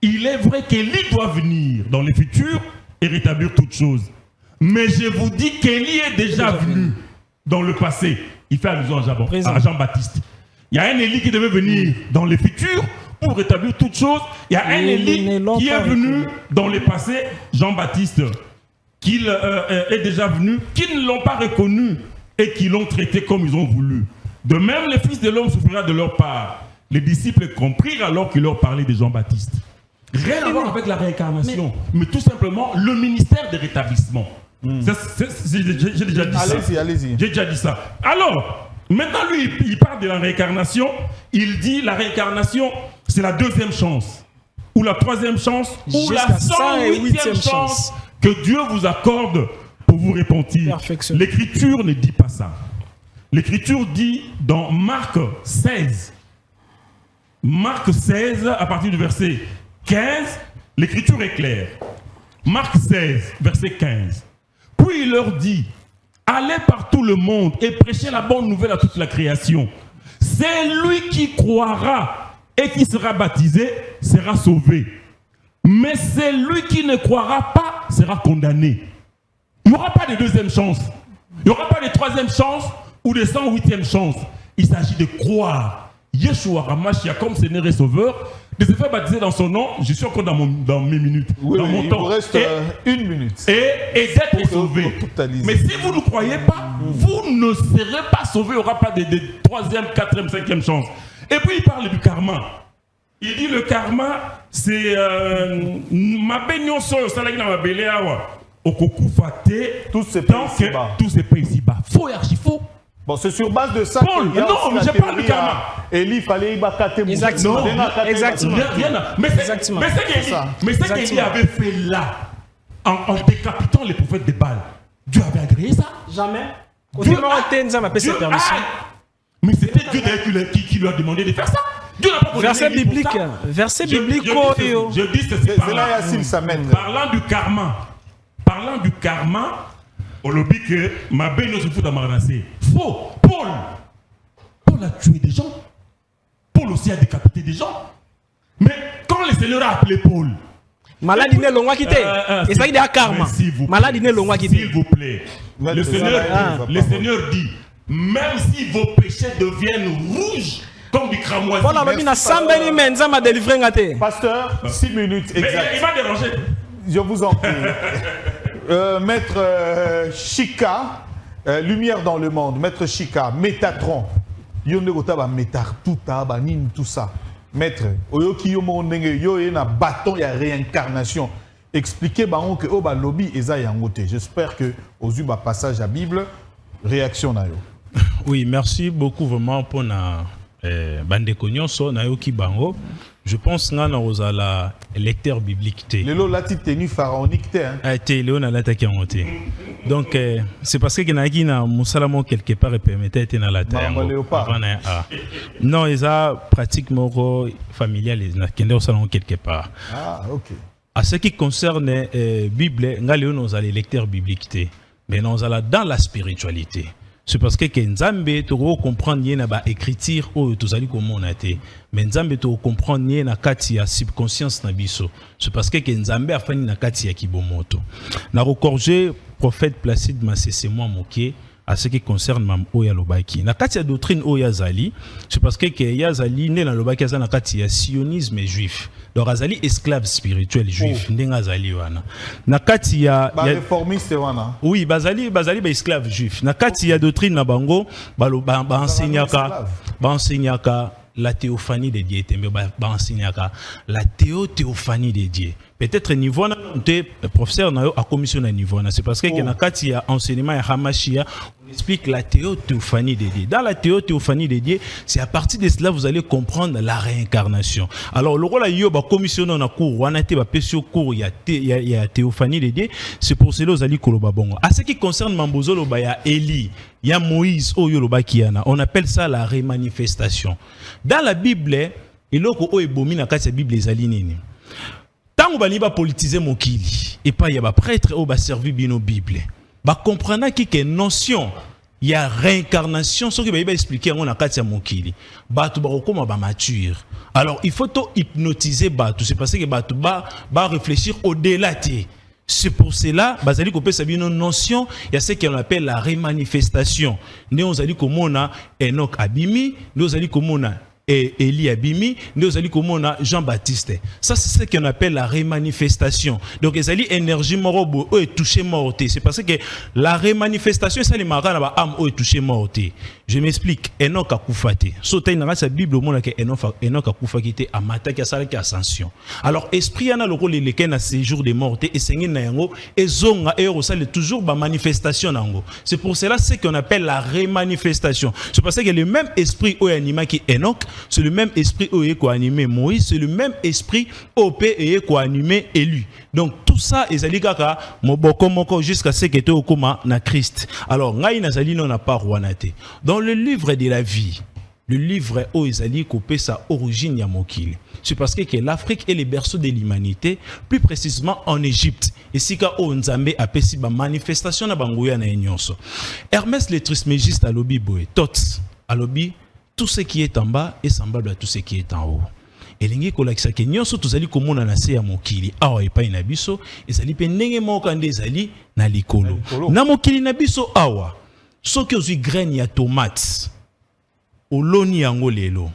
S4: Il est vrai qu'Élie doit venir dans les futurs et rétablir toutes choses. Mais je vous dis qu'Élie est déjà venu dans le passé. Il fait allusion à Jean-Baptiste. Il y a un Élie qui devait venir dans les futurs pour rétablir toutes choses. Il y a un Élie qui est venu dans le passé, Jean-Baptiste, qui est déjà venu, qui ne l'ont pas reconnu et qui l'ont traité comme ils ont voulu. De même, le Fils de l'homme souffrira de leur part. Les disciples comprirent alors qu'il leur parlait de Jean-Baptiste. Rien à voir avec la réincarnation, mais tout simplement le ministère de rétablissement. J'ai déjà dit ça.
S1: Allez-y.
S4: J'ai déjà dit ça. Alors, maintenant lui, il parle de la réincarnation. Il dit la réincarnation, c'est la deuxième chance, ou la troisième chance, ou la 108e chance que Dieu vous accorde pour vous repentir. L'Écriture ne dit pas ça. L'Écriture dit dans Marc 16, à partir du verset 15, l'Écriture est claire. Marc 16, verset 15. Puis il leur dit, allez par tout le monde et prêchez la bonne nouvelle à toute la création. C'est lui qui croira et qui sera baptisé, sera sauvé. Mais c'est lui qui ne croira pas, sera condamné. Il n'y aura pas de deuxième chance. Il n'y aura pas de troisième chance ou de 108e chance. Il s'agit de croire. Yeshua HaMashiach comme Seigneur et Sauveur, de se faire baptiser dans son nom. Je suis encore dans mes minutes, dans mon temps.
S1: Il vous reste une minute.
S4: Et d'être sauvé. Mais si vous ne croyez pas, vous ne serez pas sauvé. Il n'y aura pas de troisième, quatrième, cinquième chance. Et puis il parle du karma. Il dit le karma, c'est ma bénion sur salagina ma beléawa. Okoku fate.
S1: Tout se paye ici-bas.
S4: Tout se paye ici-bas. Faux et archi faux.
S1: Bon, c'est sur base de ça.
S4: Paul, non, mais je parle du karma.
S1: Élie, il fallait y
S3: Exactement.
S4: Mais c'est ce qu'Élie avait fait là, en décapitant les prophètes de Baal. Dieu avait agréé ça.
S3: Jamais.
S4: Mais c'était Dieu d'ailleurs qui lui a demandé de faire ça. Dieu n'a pas
S3: verset biblique. Verset biblique.
S4: Je dis ceci
S1: c'est là Yacine ça mène.
S4: Parlant du karma, on le dit que ma belle se fout d'Amaranassé. Faux. Paul a tué des gens. Paul aussi a décapité des gens. Mais quand le Seigneur a appelé Paul,
S3: maladie n'est l'ongwa quitté. Et ça il est à karma. Maladie n'est l'ongwa quitté.
S4: S'il vous plaît. Le Seigneur dit, même si vos péchés deviennent rouges comme du cramoisi.
S1: Pasteur, 6 minutes exact.
S4: Mais il va déranger.
S1: Je vous en prie. Maître Chika, Lumière dans le monde, Maître Chika, Métatron. Tout ça. Maître, yo na bâton, il y a réincarnation. Expliquez que au lobby eza yangote. J'espère que aux yeux passage à Bible, réaction na yo.
S2: Oui, merci beaucoup vraiment pour na bande konyonso na yo ki bango. Je pense que nous avons la lecteur biblique.
S1: Lelo lati tenue pharaonique
S2: hein. Léo na lata ki monté. Donc c'est parce que na gina musalamo quelque part permettait na la terre. Non, ils a pratiquement familial na kende au salon quelque part.
S1: Ah, OK.
S2: À ce qui concerne Bible, nous avons les lecteurs bibliques. Mais nous avons dans la spiritualité. C'est parce que Nzambe to comprendre yena ba écriture o tozali komona te mais Nzambe to comprendre yena kati ya subconscience na biso. C'est parce que Nzambe afani na kati ya kibomoto. Na recorger prophète Placide Masese moi moké à ce qui concerne mam oya lobaki. Na kati ya doctrine oya zali, c'est parce que yazali né na lobaki za na kati ya sionisme juif. Donc azali esclave spirituel juif ndenga azali wana. Na kati ya
S1: réformiste wana.
S2: Oui, bazali ba esclave juif. Na kati ya doctrine na bango ba enseignaka la théophanie de Dieu, ba enseignaka la théophanie de Dieu. Peut-être niveau na professeur na a commission na niveau na c'est parce que na kati ya enseignement ya Hamashia on explique la théophanie de Dieu. Dans la théophanie de Dieu, c'est à partir de cela vous allez comprendre la réincarnation. Alors le rôle yo ba commission na cours wana te ba pesio cours ya théophanie de Dieu, c'est pour cela vous allez koloba bongo. À ce qui concerne Mambozolo ba ya Élie, ya Moïse oyo loba kiana, on appelle ça la remanifestation. Dans la Bible, eloko o ebomi na kati ya Bible ezali nini? Tant que va politiser mokili et pas y a ba prêtre au ba servi bino Bible. Ba comprendre que notion il y a réincarnation ce qui va expliquer on a katia mokili. Ba tu ba koma ba mature. Alors il faut to hypnotiser ba tout c'est parce que ba tu ba réfléchir au-delà té. C'est pour cela bazali ko pesa bino notion il y a ce qu'on appelle la remanifestation. Né on zali komona Enoch abimi, nous zali komona et Élie Abimi, nous allons comme Jean-Baptiste. Ça c'est ce qu'on appelle la remanifestation. Donc les alliés énergie morobo eux touché morté. C'est parce que la remanifestation ça les marins là âme eux touché morté. Je m'explique. Enoch a koufate. Sauter dans la Bible au monde que Enoch a koufate à matin qui a ascension. Alors esprit yana le rôle lesquels na séjour des mortés et seigneur na yango et zonga et resale toujours ba manifestation nango. C'est pour cela ce qu'on appelle la remanifestation. C'est parce que le même esprit au anima qui Enoch c'est le même esprit qui a animé Moïse, c'est le même esprit qui a animé Élu. Donc tout ça est allé jusqu'à ce que tu aies na Christ. Alors ngai nazali non na parouanate. Dans le livre de la vie, le livre où Ezali coupé sa origine yamokil. C'est parce que l'Afrique est le berceau de l'humanité, plus précisément en Égypte. Et si ka o Nzambe a pesi ba manifestation na bangoya na nyonso. Hermès le Trismégiste a lobi boy, tots a lobi tout ce qui est en bas est semblable à tout ce qui est en haut. Et lingi kolakisa ke nyonso tozali komona na se ya mokili awa epai na biso ezali pe ndenge moko ande ezali na likolo. Na mokili na biso awa soki ozwi graine ya tomate oloni yango lelo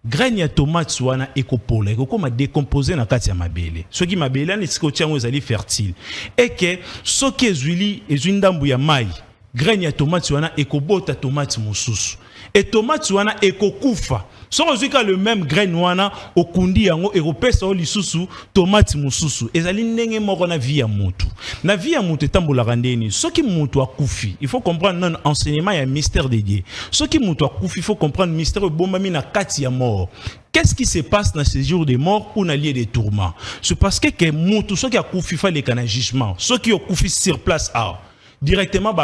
S2: graine ya tomate wana ekopola ekokoma décomposer na kati ya mabele soki mabele ani sikotia yango ezali fertile et que soki ezwi ndambu ya mai graine ya tomate wana ekobota tomate mosusu et tomate wana ekokufa so ozika le même graine wana okundi yango ekopesa o lisusu tomate mosusu ezali ndenge moko na vie ya mutu na vie ya mutu etambolaka ndeni soki mutu akufi il faut comprendre non enseignement ya mystère de Dieu soki mutu akufi il faut comprendre mystère ebombami na kati ya mort. Qu'est-ce qui se passe dans ces jours de mort ou dans lieu de tourment? C'est parce que mutu soki akufi fa le kana jugement soki okufi sur place a directement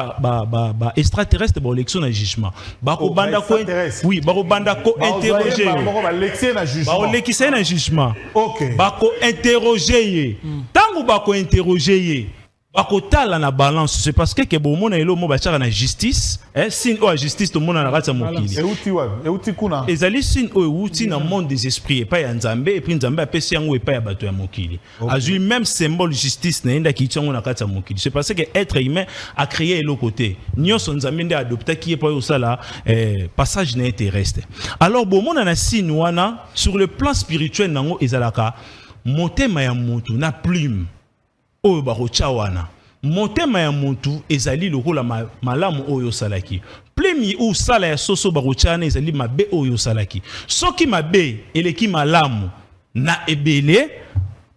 S2: extraterrestre ba élection na jugement ba ko banda ko oui ba ko banda ko interroger
S1: ba l'élection na jugement
S2: ba l'élection na jugement
S1: OK
S2: ba ko interroger tango ba ko interroger bakotala na balance c'est parce que bomona elo mo bachaka na justice sin o justice to mona na kati mokili
S1: euti kuna
S2: ezali sin o euti na monde des esprits et pas ya Nzambe et puis Nzambe apesi yango et pas ya bato ya mokili azui même symbole justice na enda ki tsango na kati mokili c'est parce que être humain a créé le côté nyonso Nzambe nde adopta ki e pa yo sala passage na terrestre alors bomona na sin wana sur le plan spirituel nango ezalaka motema ya mutu na plume oyo barocha wana motema ya mutu ezali lokola malamu oyo salaki plemi ou sala ya soso barocha na ezali mabe oyo salaki soki mabe eleki malamu na ebele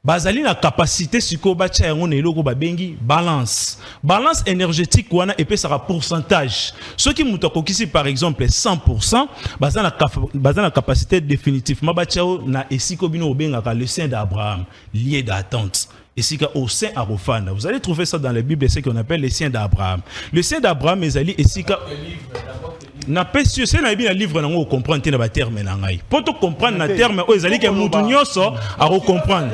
S2: bazali na capacité siko bacha yango na eloko babengi balance énergétique wana epesaka pourcentage soki mutu akokisi par exemple 100% bazali na capacité définitivement bacha na esiko bino obengaka le sein d'Abraham lié d'attente. Et au sein Arofana, vous allez trouver ça dans la Bible, ce qu'on appelle les siens d'Abraham. Le sien d'Abraham, ils allaient ici. N'a pas su, c'est un livre où on comprend le terme. Pour te comprendre le terme, ils allaient que Moutounioso à comprendre.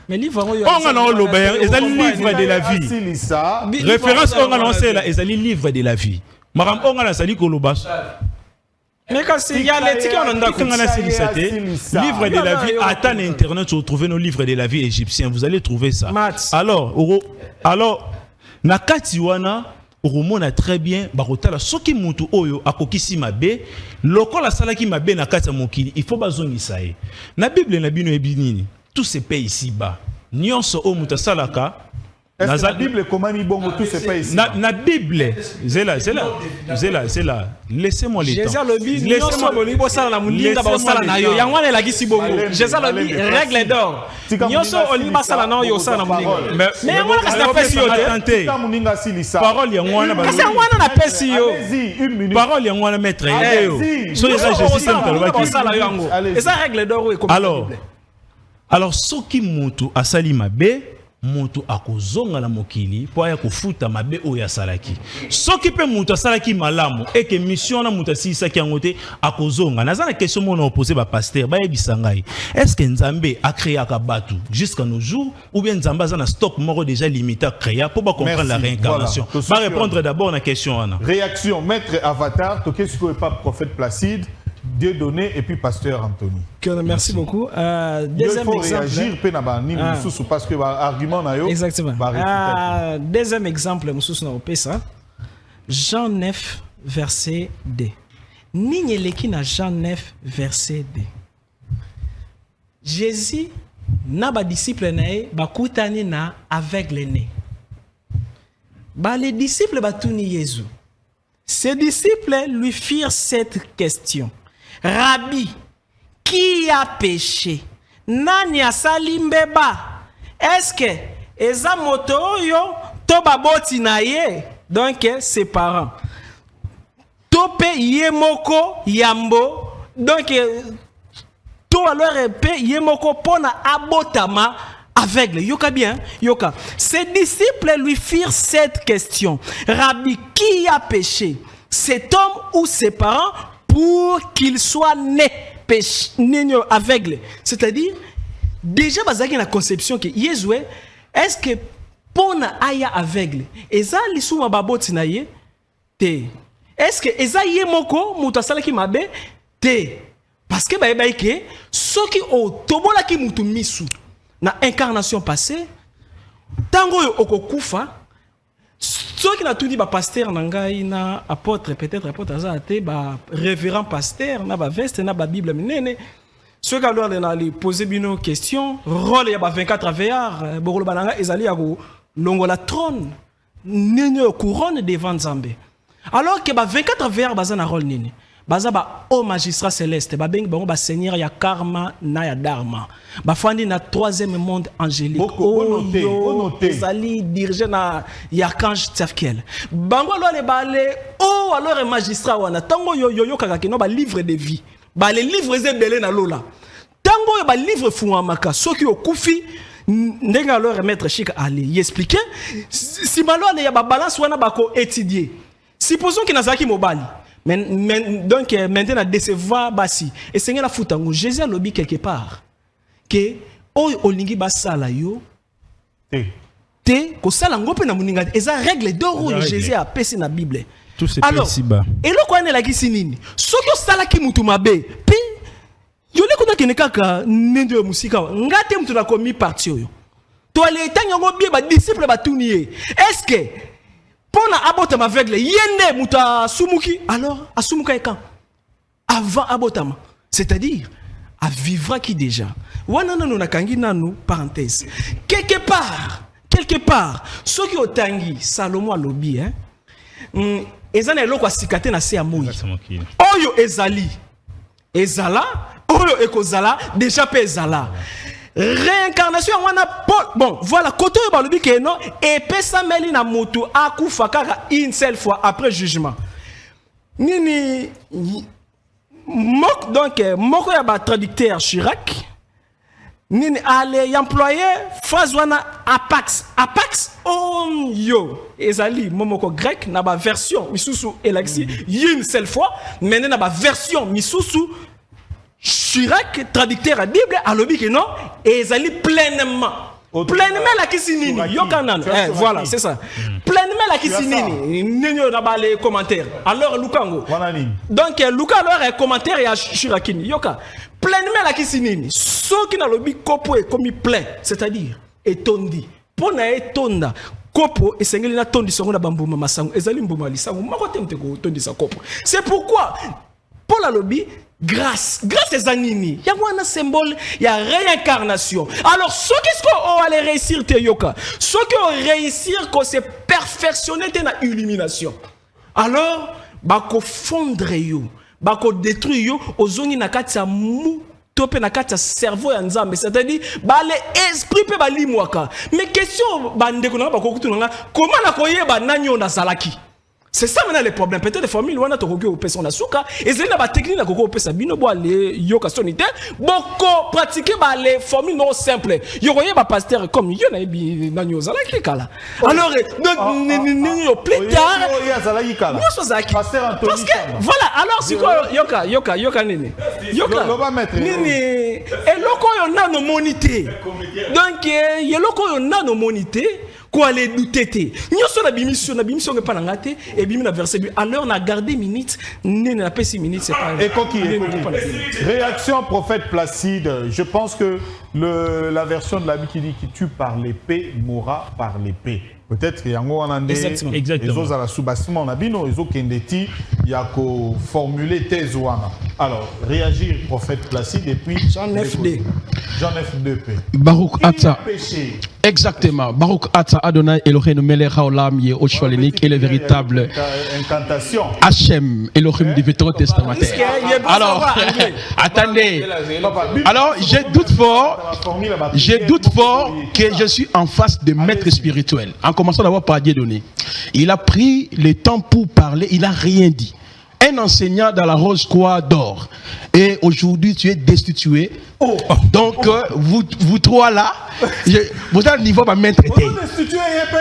S3: Mais livre,
S2: on a le livre de la vie. Référence, on a lancé là, ils allaient livre de la vie. Maram, on a la sali kolobas.
S3: Mais quand il y a l'éthique, on a
S2: livre de la vie, attends Internet, vous trouvez nos livres de la vie égyptiens, vous allez trouver ça. Alors, nakati wana, oromona très bien, barotala, soki mutu oyo, akokisi mabe, lokola salaki mabe nakati mokili, il faut bazongi sae. Na Bible na bino ebinini, tout se paye ici-bas. Nyonso o muta salaka,
S1: est-ce que la Bible comment ni bon tout se paye ici?
S2: Na Bible, c'est là. Laissez-moi le temps.
S3: Laissez-moi le temps. Ça la mulinda ba sala na yo. Yango na lagisi bongo. Jésus le règle d'or. Nyonso olimba sala na yo sala na mulinga. Mais yango na kasi na pesi yo te.
S1: Muninga silisa.
S2: Parole yango na ba.
S3: Kasi yango na pesi yo.
S1: Une minute.
S2: Parole yango na maître yo. So les Jésus système taloba ki.
S3: Et ça règle d'or est comme
S2: alors soki mutu asali mabe mutu akozonga na mokili po ya kofuta mabe oyo asalaki soki pe mutu asalaki malamu eke mission na mutu asilisaki yango te akozonga naza na question mona opposé ba pasteur ba yebisa ngai est-ce que Nzambe a créé akabatu jusqu'à nos jours ou bien Nzambe a na stock moko déjà limité à créer pour pas comprendre la réincarnation. Voilà. Va répondre d'abord à la question Anna.
S1: Réaction maître Avatar to qu'est-ce que pas prophète Placide Dieu donné et puis pasteur Anthony.
S3: Merci beaucoup. Deuxième exemple.
S1: Réagir parce que argument na yo.
S3: Exactement. Deuxième exemple, Jean 9 verset 2. Nigne leki na Jean 9 verset 2. Jésus na ba disciple nae bakutani na aveugle né. Ba les disciples batuni Jésus. Ses disciples lui firent cette question. Rabbi, qui a péché? Nani asali mbeba? Est-ce que eza moto yo to baboti na ye? Donc ses parents. Tope yemoko yambo. Donc to alors pe yemoko pona abotama aveugle. Yoka bien, yoka. Ses disciples lui firent cette question. Rabbi, qui a péché? Cet homme ou ses parents pour qu'il soit né aveugle. C'est-à-dire, déjà, bazaki na conception que Jésus, est-ce que pona aya aveugle, eza lisuma baboti na ye te? Est-ce que eza ye moko mutu asalaki mabe te? Parce que ba ke soki o tobola ki mutu misu na incarnation passée, tango yo okokufa. Ceux qui n'ont tout dit, pasteur, na apôtre, peut-être apôtre, ba révérend pasteur, na ba veste, na ba Bible, mais ceux qui ont posé une question, rôle ya ba 24 veillard, bokolo bananga ezali ya ko longola trône, nene couronne devant Nzambe. Alors que ba 24 veillard baza na rôle nene. Baza ba au magistrat céleste, ba bengi bango ba seigneur ya karma na ya dharma. Ba fandi na troisième monde angélique. Ezali dirigé na ya archange Tzafkiel. Bango lo le balé oh alors magistrat wana tango yo kaka kino ba livre de vie. Ba les livres ezebele na lola. Tango ba livre fuamaka soki okufi ndenga alors maître Chika ali y expliquer si malo ya ba balance wana ba ko étudier. Supposons que nazaki mobali. Donc maintenant décevoir basi et Seigneur la foutango Jésus a lobby quelque part que olingi basala yo te ko sala ngope na muninga eza règle d'or Jésus a pesi na Bible.
S2: Tout c'est ici bas.
S3: Et le quoi la kisi nini soki sala ki mutu mabe pi yo le kona kenekaka nendo musika ngate mutu na komi parti yo to ale tanga ngo bie ba disciple batunier est-ce que pona abotama aveugle yende muta sumuki alors asumuka quand avant abotama c'est-à-dire à vivre qui déjà wana nanu nakangi nanu parenthèse quelque part ceux qui otangi Salomon alobi ezana eloko asikate na se ya moi oyo ezala oyo ekozala déjà pe ezala réincarnation wana bon voilà côté balobi ke non epesa meli na mutu akufa kaka une seule fois après jugement nini donc moko ya ba traducteur Chirac nini ale employé phrase wana apax yo ezali momoko grec na ba version misusu elakisi une seule fois maintenant na ba version misusu Chirac traducteur à Bible alobi que non ezali pleinement la kisinini yokanan voilà c'est ça pleinement la kisinini nini na ba les commentaires alors Lukango donc Luka alors commentaire ya Chirakini yoka pleinement la kisinini so qui na lobi kopo e komi plein c'est-à-dire etondi pona etonda kopo esengeli na tondi songo na bambuma masango ezali mbuma lisango mako temte ko tondi sa kopo c'est pourquoi Paul a lobby grâce ezanini ya wana symbole ya réincarnation. Alors ceux qui sont aller réussir te yoka ceux qui ont réussir ko se perfectionner te na illumination alors bako fondre yo bako détruire yo ozongi na kati ya mu topé na kati ya cerveau ya nzambe c'est-à-dire bale esprit pe bali mwaka mais question bandeko na bako kutu nga comment na koyeba nanyo na salaki. C'est ça maintenant le problème. Peut-être les formules wana to koki opesa na suka ezali na ba technique na koki opesa bino bo ale yoka sonité boko pratiquer ba les formules non simples. Yokoye ba pasteur comme yo na bi na nyoza la kala. Alors ni au plus tard parce que voilà alors si yoka nini nini eloko yo na no monité donc eloko yo na no monité quoi les douter nyoso na bimission ke pa na ngate et bimi na verset lui alors na garder minute ni na pas 6 minutes c'est pas
S1: et coquille réaction prophète Placide. Je pense que la version de la Bible qui dit qui tue par l'épée mourra par l'épée. Peut-être qu'il y a un les autres à la sous-bassement on a bino les autres kendeti il y a qu'au formuler thèse ouana. Alors réagir prophète Placide et puis
S3: Jean FD
S5: Baruch Atza. Exactement. Baruch Atza Adonai Elohim Melech Haolam Ye Oshwalenik est le véritable Hachem Elohim du Vétéran testamentaire. Alors, attendez. Alors, je doute fort que je suis en face de maître spirituel. En commençant d'abord par Dieu donné. Il a pris le temps pour parler, il n'a rien dit. Un enseignant dans la rose croix d'or. Et aujourd'hui, tu es destitué. Donc, vous trois là, vous avez le niveau à m'intraiter.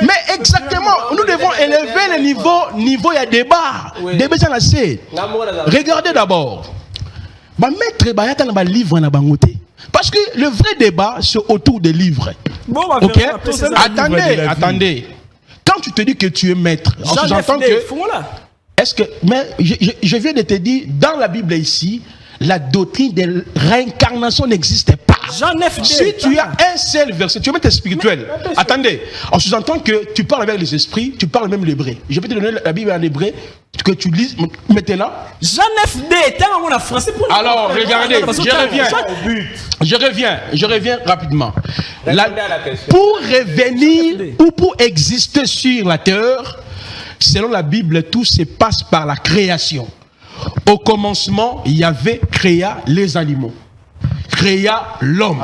S5: Mais exactement, nous devons élever le niveau, il y a débat. Débat, ça c'est. Regardez d'abord. Parce que le vrai débat, c'est autour des livres. Ok? Attendez. Quand tu te dis que tu es maître, j'entends que... Est-ce que, mais je viens de te dire, dans la Bible ici, la doctrine de réincarnation n'existe pas. Si tu as un seul verset, tu es maître spirituel. Attendez, en sous-entend que tu parles avec les esprits, tu parles même l'hébreu. Je vais te donner la Bible en hébreu que tu lises maintenant. Alors, regardez, je reviens rapidement. Pour revenir ou pour exister sur la terre, selon la Bible, tout se passe par la création. Au commencement, Yahvé créa les animaux, créa l'homme.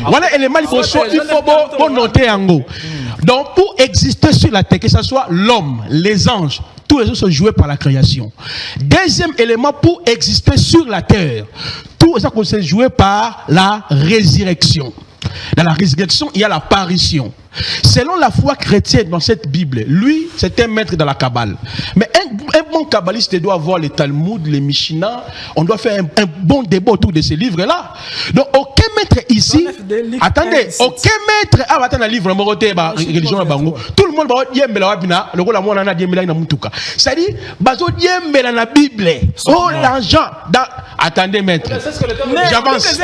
S5: Voilà l'élément il faut noter en haut. Donc, pour exister sur la terre, que ce soit l'homme, les anges, tous les autres sont joués par la création. Deuxième élément, pour exister sur la terre, tout ça c'est joué par la résurrection. Dans la résurrection, il y a l'apparition. Selon la foi chrétienne dans cette Bible, lui, c'est un maître dans la Kabbale. Mais un bon kabbaliste doit avoir les Talmud, les Mishnah. On doit faire un bon débat autour de ces livres-là. Donc, aucun maître ici, attendez, aucun maître, attendez, un livre, religion, tout le monde va dire, le rôle à moi, on a dit, c'est-à-dire, la Bible, oh, l'argent, attendez, maître. J'avance.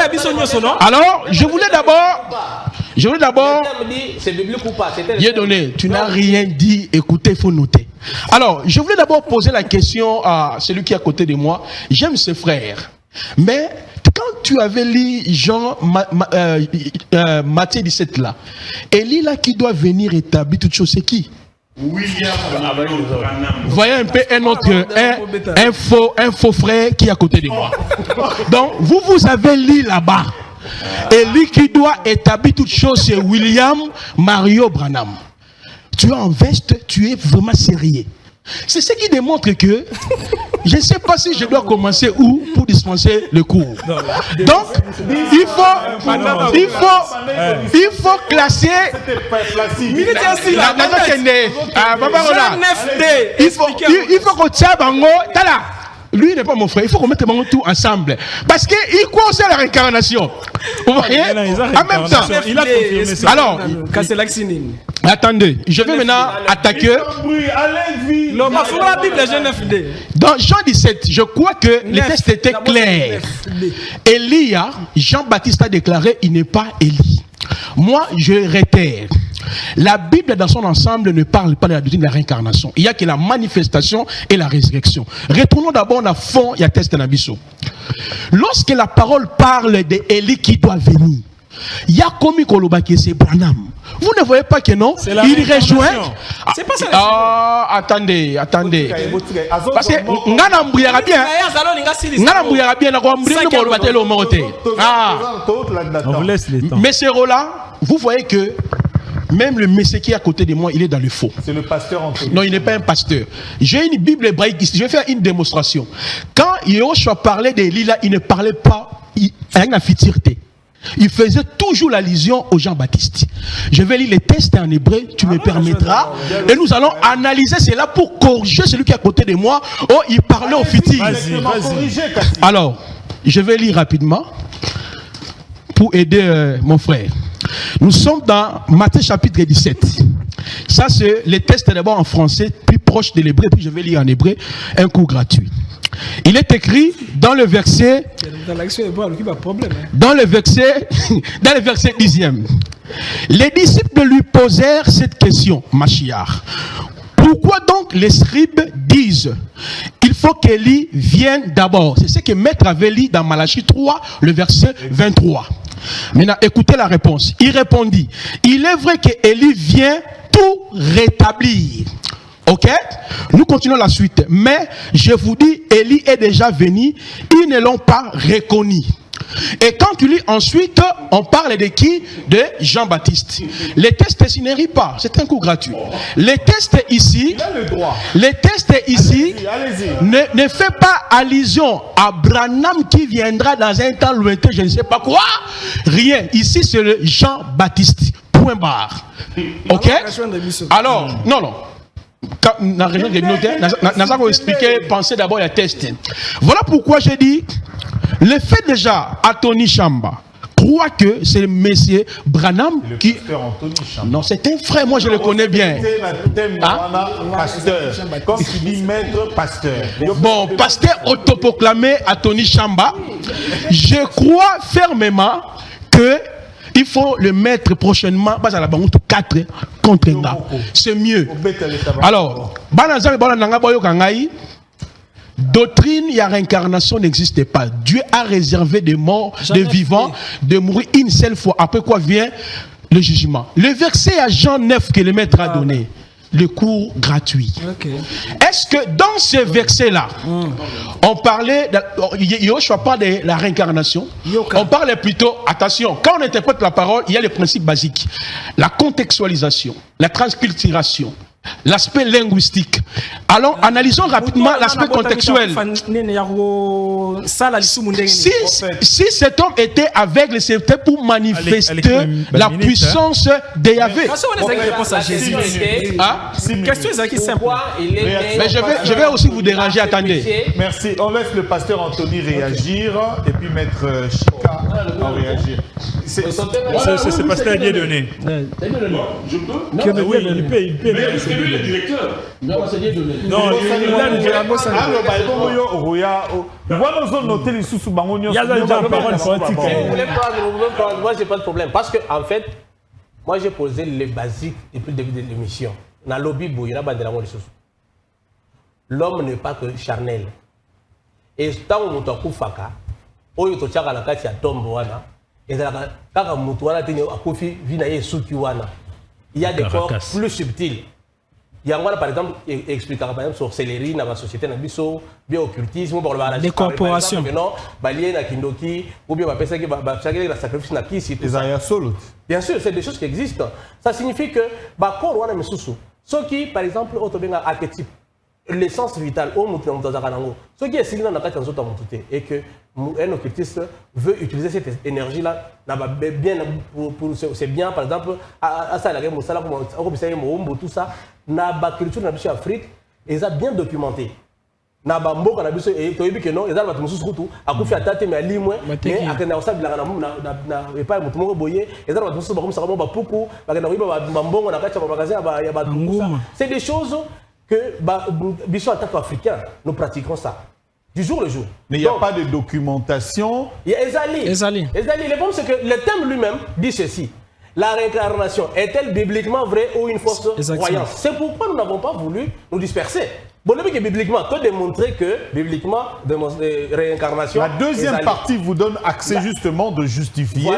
S5: Alors, je voulais d'abord. Dieu donné, tu n'as rien dit, écoutez, il faut noter. Alors, je voulais d'abord poser la question à celui qui est à côté de moi. J'aime ce frère. Mais quand tu avais lu Jean, Matthieu 17 là, Élie là qui doit venir établir toutes choses, c'est qui?
S1: William Branham.
S5: Voyez un peu un autre, un faux frère qui est à côté de moi. Donc, vous avez lu là-bas. Élie qui doit établir toutes choses, c'est William Mario Branham. Tu es en veste, tu es vraiment sérieux. C'est ce qui démontre que je ne sais pas si je dois commencer où pour dispenser le cours. Donc, il faut classer. Il faut qu'on tient Bango. Lui, il n'est pas mon frère. Il faut qu'on mette tout ensemble. Parce qu'il croit aussi à la réincarnation. Vous voyez? En même temps.
S2: Il a confirmé ça.
S5: Alors, attendez, je vais maintenant attaquer. Dans Jean 17, je crois que le texte était clair. Élie, Jean-Baptiste a déclaré, il n'est pas Élie. Moi, je réitère. La Bible dans son ensemble ne parle pas de la doctrine de la réincarnation. Il y a que la manifestation et la résurrection. Retournons d'abord à fond, il y a test Nabiso. Lorsque la parole parle d'Élie qui doit venir, il y a comme Kolobaki, c'est Branham. Vous ne voyez pas que non? Il rejoint. C'est pas ça. Ah, attendez. Parce que Ngana Mbouya bien.
S2: On vous laisse les temps.
S5: Mais c'est là, vous voyez que même le monsieur qui est à côté de moi, il est dans le faux.
S1: C'est le pasteur Anthony.
S5: Non, il n'est pas un pasteur. J'ai une Bible hébraïque ici. Je vais faire une démonstration. Quand Yoshua parlait d'Élie, il ne parlait pas avec la fierté. Il faisait toujours l'allusion au Jean-Baptiste. Je vais lire les textes en hébreu, tu me permettras. Et nous allons analyser cela pour corriger celui qui est à côté de moi. Oh, il parlait au futur. Alors, je vais lire rapidement pour aider mon frère. Nous sommes dans Matthieu chapitre 17. Ça, c'est les textes d'abord en français, plus proche de l'hébreu, puis je vais lire en hébreu, un cours gratuit. Il est écrit dans le verset, dans le verset 10e. Les disciples lui posèrent cette question, Mashiach. Pourquoi donc les scribes disent il faut qu'Élie vienne d'abord? C'est ce que Maître avait lu dans Malachie 3, le verset 23. Maintenant, écoutez la réponse. Il répondit, il est vrai qu'Élie vient tout rétablir. Ok? Nous continuons la suite. Mais je vous dis, Élie est déjà venu, ils ne l'ont pas reconnu. Et quand tu lis ensuite, on parle de qui? De Jean-Baptiste. Les tests ici ne rient pas, c'est un cours gratuit. Les tests ici, ne fait pas allusion à Branham qui viendra dans un temps lointain, je ne sais pas quoi. Rien. Ici, c'est le Jean-Baptiste. Point barre. Ok? Alors, non. Dans la région des militaires, nous avons expliqué, penser d'abord à test. Voilà pourquoi j'ai dit, le fait déjà à Tony Chamba croit que c'est le monsieur Branham qui. Non, c'est un frère, moi je le connais bien.
S1: Pasteur. Comme tu dis, maître pasteur.
S5: Bon, pasteur autoproclamé à Tony Chamba, je crois fermement que il faut le mettre prochainement à la banque 4 contre 1. C'est mieux. Alors, doctrine, il y a réincarnation n'existe pas. Dieu a réservé des morts, des vivants, de mourir une seule fois. Après quoi vient le jugement. Le verset à Jean 9 que le maître a donné, le cours gratuit. Est-ce que dans ce verset-là, on parlait, je parle de la réincarnation, on parlait plutôt, attention, quand on interprète la parole, il y a les principes basiques. La contextualisation, la transculturation, l'aspect linguistique. Alors, analysons rapidement l'aspect contextuel. Si cet homme était aveugle, c'était pour manifester la puissance de Yahvé. Mais je vais aussi vous déranger, attendez.
S1: Merci. On laisse le pasteur Anthony réagir et puis mettre Chika à réagir.
S2: C'est le pasteur Dieudonné.
S4: Je peux?
S2: Il peut.
S4: Le directeur.
S2: Non, il a
S6: moi, j'ai pas de problème. Parce que, en fait, moi, j'ai posé les basiques depuis le début de l'émission. Dans le lobby, l'homme n'est pas que charnel. Et tant que nous avons oyo to chaka na kati ya tombo wana ezalaka kaka mutu wana tene akufi vina ye suki wana. Il y a des corps plus subtils. Il y a par exemple expliquer par exemple sorcellerie dans la société na biso, bio-occultisme pour la
S3: des corporations.
S6: Non, balien na kindoki ou bien ça qui va chaque la sacrifice na kisi tout ça. Bien sûr, c'est des choses qui existent. Ça signifie que ba corps wana misusu. Ce qui par exemple autobenga archétype l'essence vitale au mutu na mutazaka nango. Ce qui est signé dans la carte nzoto mutute et que un occultiste veut utiliser cette énergie là bien pour c'est bien par exemple à ça la guerre musala comme on observe mo tout ça na ba culture na biso Afrique et ça bien documenté na ba mboka na biso et to yebi que non ezala batu mususu kutu akufi atate mais alimwe mais akena osabila na epa mutu moko boye ezala batu mususu bakomisa ba puku bakena wiba ba mbongo na kati ya magasin ya ba c'est des choses que biso en tant qu'Africains nous pratiquons ça du jour le jour.
S1: Mais il n'y a pas de documentation.
S6: Il y a Ezali. Le problème, c'est que le thème lui-même dit ceci. La réincarnation est-elle bibliquement vraie ou une fausse croyance? C'est pourquoi nous n'avons pas voulu nous disperser. Bon, le bibliquement, que démontrer que, bibliquement, réincarnation...
S1: La deuxième partie vous donne accès justement de justifier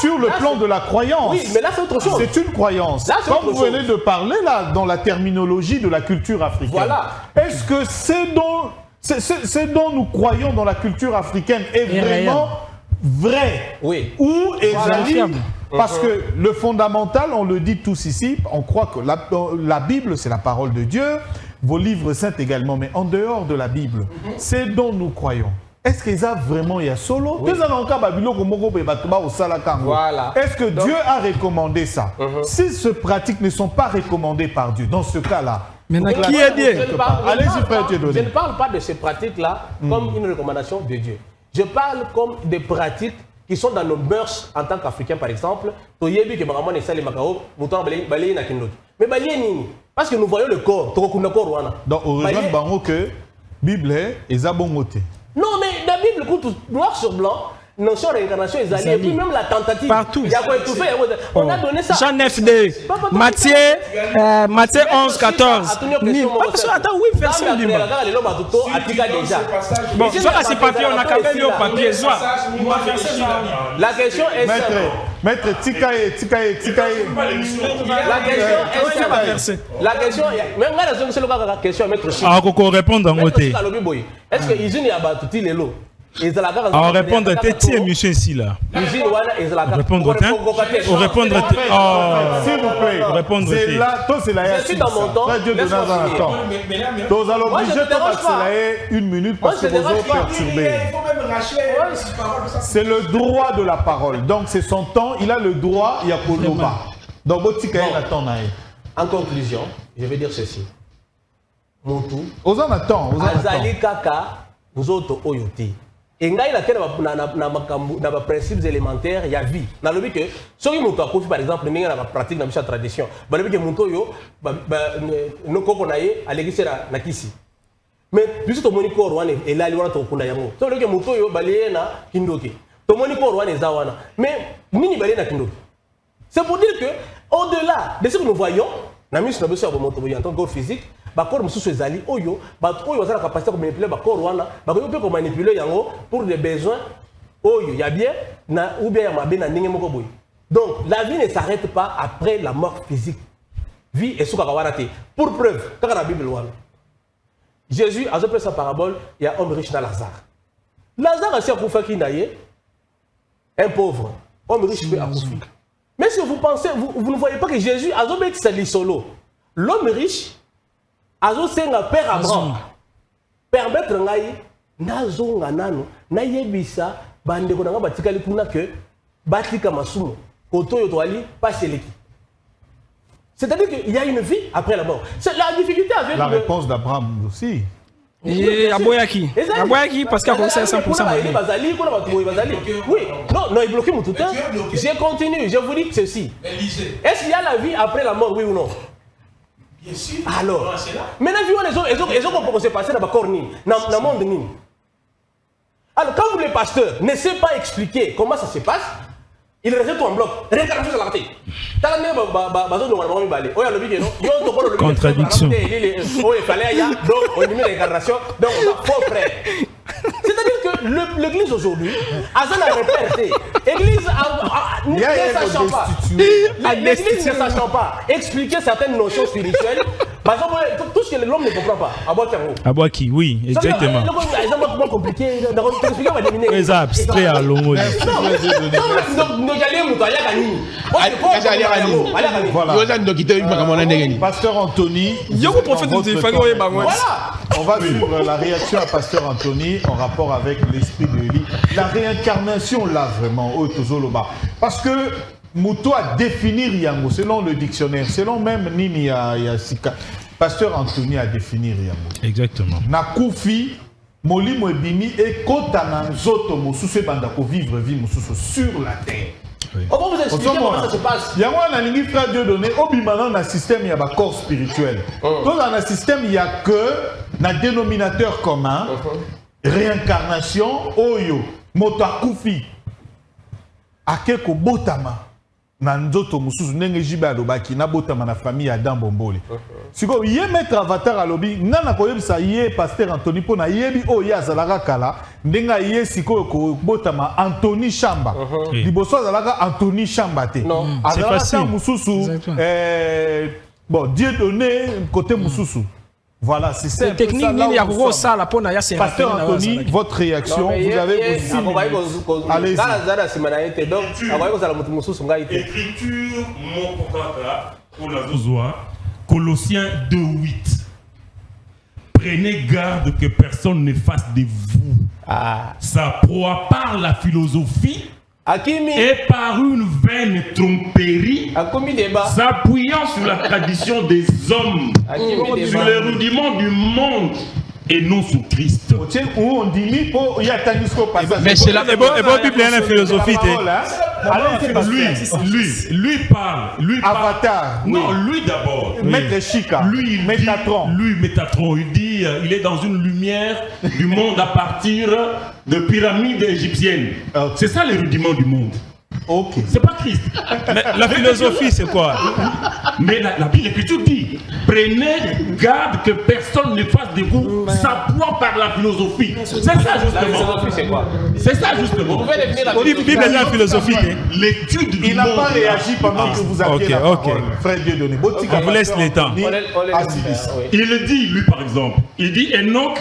S1: sur le plan de la croyance.
S6: Oui, mais là c'est autre chose.
S1: C'est une croyance. Là, comme vous venez de parler, là, dans la terminologie de la culture africaine.
S6: Voilà.
S1: Est-ce que ce dont nous croyons dans la culture africaine est vraiment vrai?
S6: Oui.
S1: Ou est parce que le fondamental, on le dit tous ici, on croit que la Bible, c'est la parole de Dieu, vos livres saints également, mais en dehors de la Bible, c'est dont nous croyons. Est-ce qu'ils a vraiment il y a solo?
S6: Voilà.
S1: Est-ce que Dieu a recommandé ça? Si ces pratiques ne sont pas recommandées par Dieu, dans ce cas-là,
S3: maintenant, qui est Dieu?
S1: Allez-y, frère Dieudonné.
S6: Je ne parle pas de ces pratiques-là comme une recommandation de Dieu. Je parle comme des pratiques qui sont dans nos mœurs en tant qu'Africains, par exemple. Mais parce que nous voyons le corps.
S1: Donc, on rejoint que la Bible est à bon côté.
S6: Non, mais la Bible, noir sur blanc, notion de réincarnation est allée. Et puis même la tentative.
S3: Partout.
S6: Il y a quoi étouffé. On a donné ça.
S3: Jean 9.2. Matthieu 11, 14. Attends, oui, verset déjà. Bon, soit à ces papiers, on a quand même au papier. Soit.
S6: La question est
S1: Maître Tikaye.
S6: La question est même là, la question est maître.
S2: Ah, qu'on répond en côté.
S6: Est-ce que ils ont battu les lots?
S2: On répond à tes émissions ici là. Répondre
S1: s'il vous plaît.
S2: Répondre
S1: c'est là, c'est là.
S6: Je suis dans mon temps.
S1: Nous allons obliger une minute parce que vous êtes perturbés. C'est le droit de la parole. Donc c'est son temps, il a le droit, il y a Koloba. Donc
S6: en conclusion, je vais dire ceci. Moutou.
S1: Aux en attend.
S6: Azali Kaka, vous autres Oyoti. Et ngai na principes élémentaires il y a vie na lobi que soki muto akofi par exemple ninga na pratique na bisa tradition ba lobi que muto yo no koko na ye alegisera na kisi mais biso to moni ko rwane elali wana to kunda yango to lobi que muto yo baliye na kindoki to moni ko rwane za wana mais nini baliye na kindoki. C'est pour dire que au-delà de ce que nous voyons na miso na biso ya moto en tant que corps physique bakor mususu ezali oyo bato oyo bazala capacité de manipuler bakor wana bakoyo pe ko manipuler yango pour des besoins oyo ya bien na ou bien ya mabe na ndenge moko boy. Donc la vie ne s'arrête pas après la mort physique. Vie est suka wana te. Pour preuve kaka na Bible wana Jésus a fait sa parabole, il y a un homme riche dans Lazare. Lazare a si akufa ki na ye un pauvre homme riche peut akufi. Mais si vous pensez vous ne voyez pas que Jésus a fait sa solo. L'homme riche Azo senga père Abraham permettre ngai nazonga nano na yebisa bande ko nga batikali kuna que batika masumo koto yo toali pas seleki. C'est-à-dire qu'il y a une vie après la mort. C'est la difficulté avec
S1: la réponse d'Abraham aussi.
S3: Et Aboyaki parce qu'il a commencé à 100%.
S6: Oui, non, il bloqué mon tout temps. Je continue, je vous dis ceci. Est-ce qu'il y a la vie après la mort, oui ou non?
S7: Bien sûr.
S6: Alors, maintenant, ils ont se passer dans le corps, dans le monde. Alors, quand les pasteurs ne savent pas expliquer comment ça se passe, ils restent en bloc.
S2: Contradiction.
S6: C'est-à-dire que l'église aujourd'hui, Azan a réperté. L'église ne sachant pas. L'église ne sachant pas expliquer certaines notions spirituelles. Par exemple, tout ce que l'homme ne comprend pas.
S2: Abouaki, oui, exactement.
S6: C'est compliqué.
S2: C'est abstrait à l'homo.
S1: Pasteur Anthony. Voilà. On va suivre la réaction à Pasteur Anthony en rapport avec l'esprit de Élie. La réincarnation, là, vraiment, au Tozoloba. Parce que Mouto a définir Yango, selon le dictionnaire, selon même Nini Yasika. Pasteur Anthony a définir Yango.
S2: Exactement.
S1: Nakoufi, Molimo Ebimi et Kotana Zoto Moussousé Bandako vivre vie Moussousou sur la terre.
S6: Oui. Comment vous expliquez comment ça se passe?
S1: Il y a un frère Dieu donné, au Bimana, dans le système, il y a un corps spirituel. Donc, dans le système, il n'y a que un dénominateur commun, réincarnation, Oyo, Motakoufi, Akeko Botama. Nanzoto mususu ndenge jiba alobaki na botama na famille Adam Bombole. Siko yé mettre avatar alobi nana koyebisa yé pasteur Anthony pona yebi o ya zalaka kala ndenga yé siko ko botama Anthony Chamba. Liboso zalaka Anthony Chamba te.
S2: C'est facile.
S1: Mususu bon Dieu donné côté mususu. Voilà, c'est ça.
S3: Technique,
S1: Pasteur Anthony, votre réaction, vous avez aussi. Allez-y.
S4: Écriture, Colossiens 2:8. Prenez garde que personne ne fasse de vous sa proie par la philosophie et par une vaine tromperie, s'appuyant sur la tradition des hommes, sur les rudiments du monde et non sur Christ.
S1: Mais c'est la
S2: philosophie.
S4: Lui parle.
S1: Avatar.
S4: Non, lui d'abord.
S1: Maître Chika.
S4: Lui, Métatron. Il dit il est dans une lumière du monde à partir de pyramides égyptiennes. C'est ça les rudiments du monde.
S1: Ok.
S4: C'est pas Christ.
S2: Mais la philosophie, c'est quoi?
S4: Mais la Bible, l'Écriture dit prenez garde que personne ne fasse de vous sa proie par la philosophie. C'est ça justement.
S6: La philosophie, c'est quoi?
S4: C'est ça justement.
S6: Vous pouvez définir la
S2: Bible est la philosophie.
S4: L'étude du monde.
S1: Il n'a pas réagi pendant que vous aviez la parole. Frère Dieudonné.
S2: On vous laisse les temps.
S4: Il dit, lui par exemple, il dit Enoch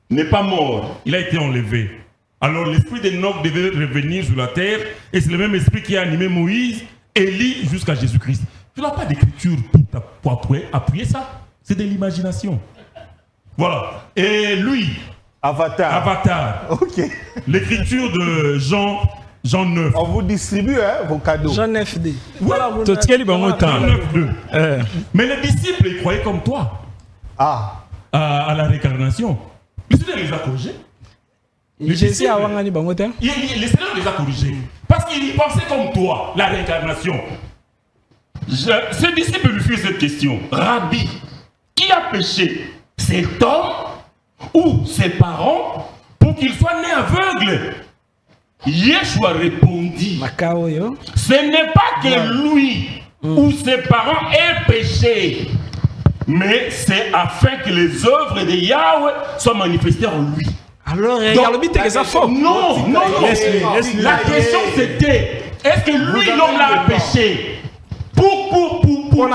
S4: n'est pas mort, il a été enlevé. Alors l'esprit d'Enoch devait revenir sur la terre, et c'est le même esprit qui a animé Moïse, Élie, jusqu'à Jésus-Christ. Tu n'as pas d'écriture pour appuyer ça. C'est de l'imagination. Voilà. Et lui, Avatar.
S1: Ok.
S4: L'écriture de Jean 9.
S1: On vous distribue vos cadeaux.
S3: Jean 9D.
S2: Voilà, Jean
S4: 9.2. Mais les disciples, ils croyaient comme toi. À la réincarnation. Le Seigneur les a corrigés. Le Seigneur les a corrigés. Parce qu'ils pensaient comme toi, la réincarnation. Ce disciple lui fit cette question. Rabbi, qui a péché, cet homme ou ses parents pour qu'il soit né aveugle? Yeshua répondit, ce n'est pas que lui ou ses parents aient péché, mais c'est afin que les œuvres de Yahweh soient manifestées en lui.
S3: Alors,
S4: non. La question c'était, est-ce que lui, l'homme, a péché pour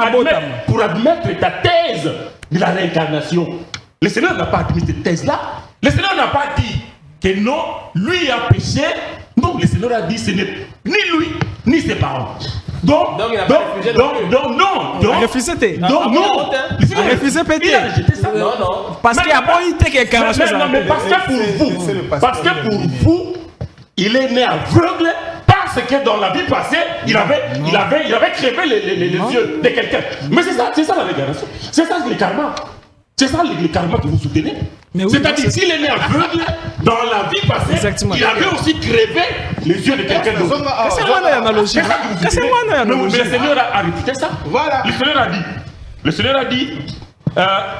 S4: admettre ta thèse de la réincarnation? Le Seigneur n'a pas admis cette thèse-là. Le Seigneur n'a pas dit que non, lui a péché. Non, le Seigneur a dit ce n'est ni lui, ni ses parents. Donc, il a refusé
S3: parce qu'il y a pas eu
S4: parce que pour vous, il est né aveugle parce que dans la vie passée, il avait crevé les yeux de quelqu'un. Mais c'est ça la réincarnation. C'est ça le karma. C'est ça le karma que vous soutenez. C'est-à-dire qu'il est né aveugle dans la vie passée, il avait aussi crevé les yeux de quelqu'un d'autre. Mais le Seigneur a répété ça. Voilà. Le Seigneur a dit,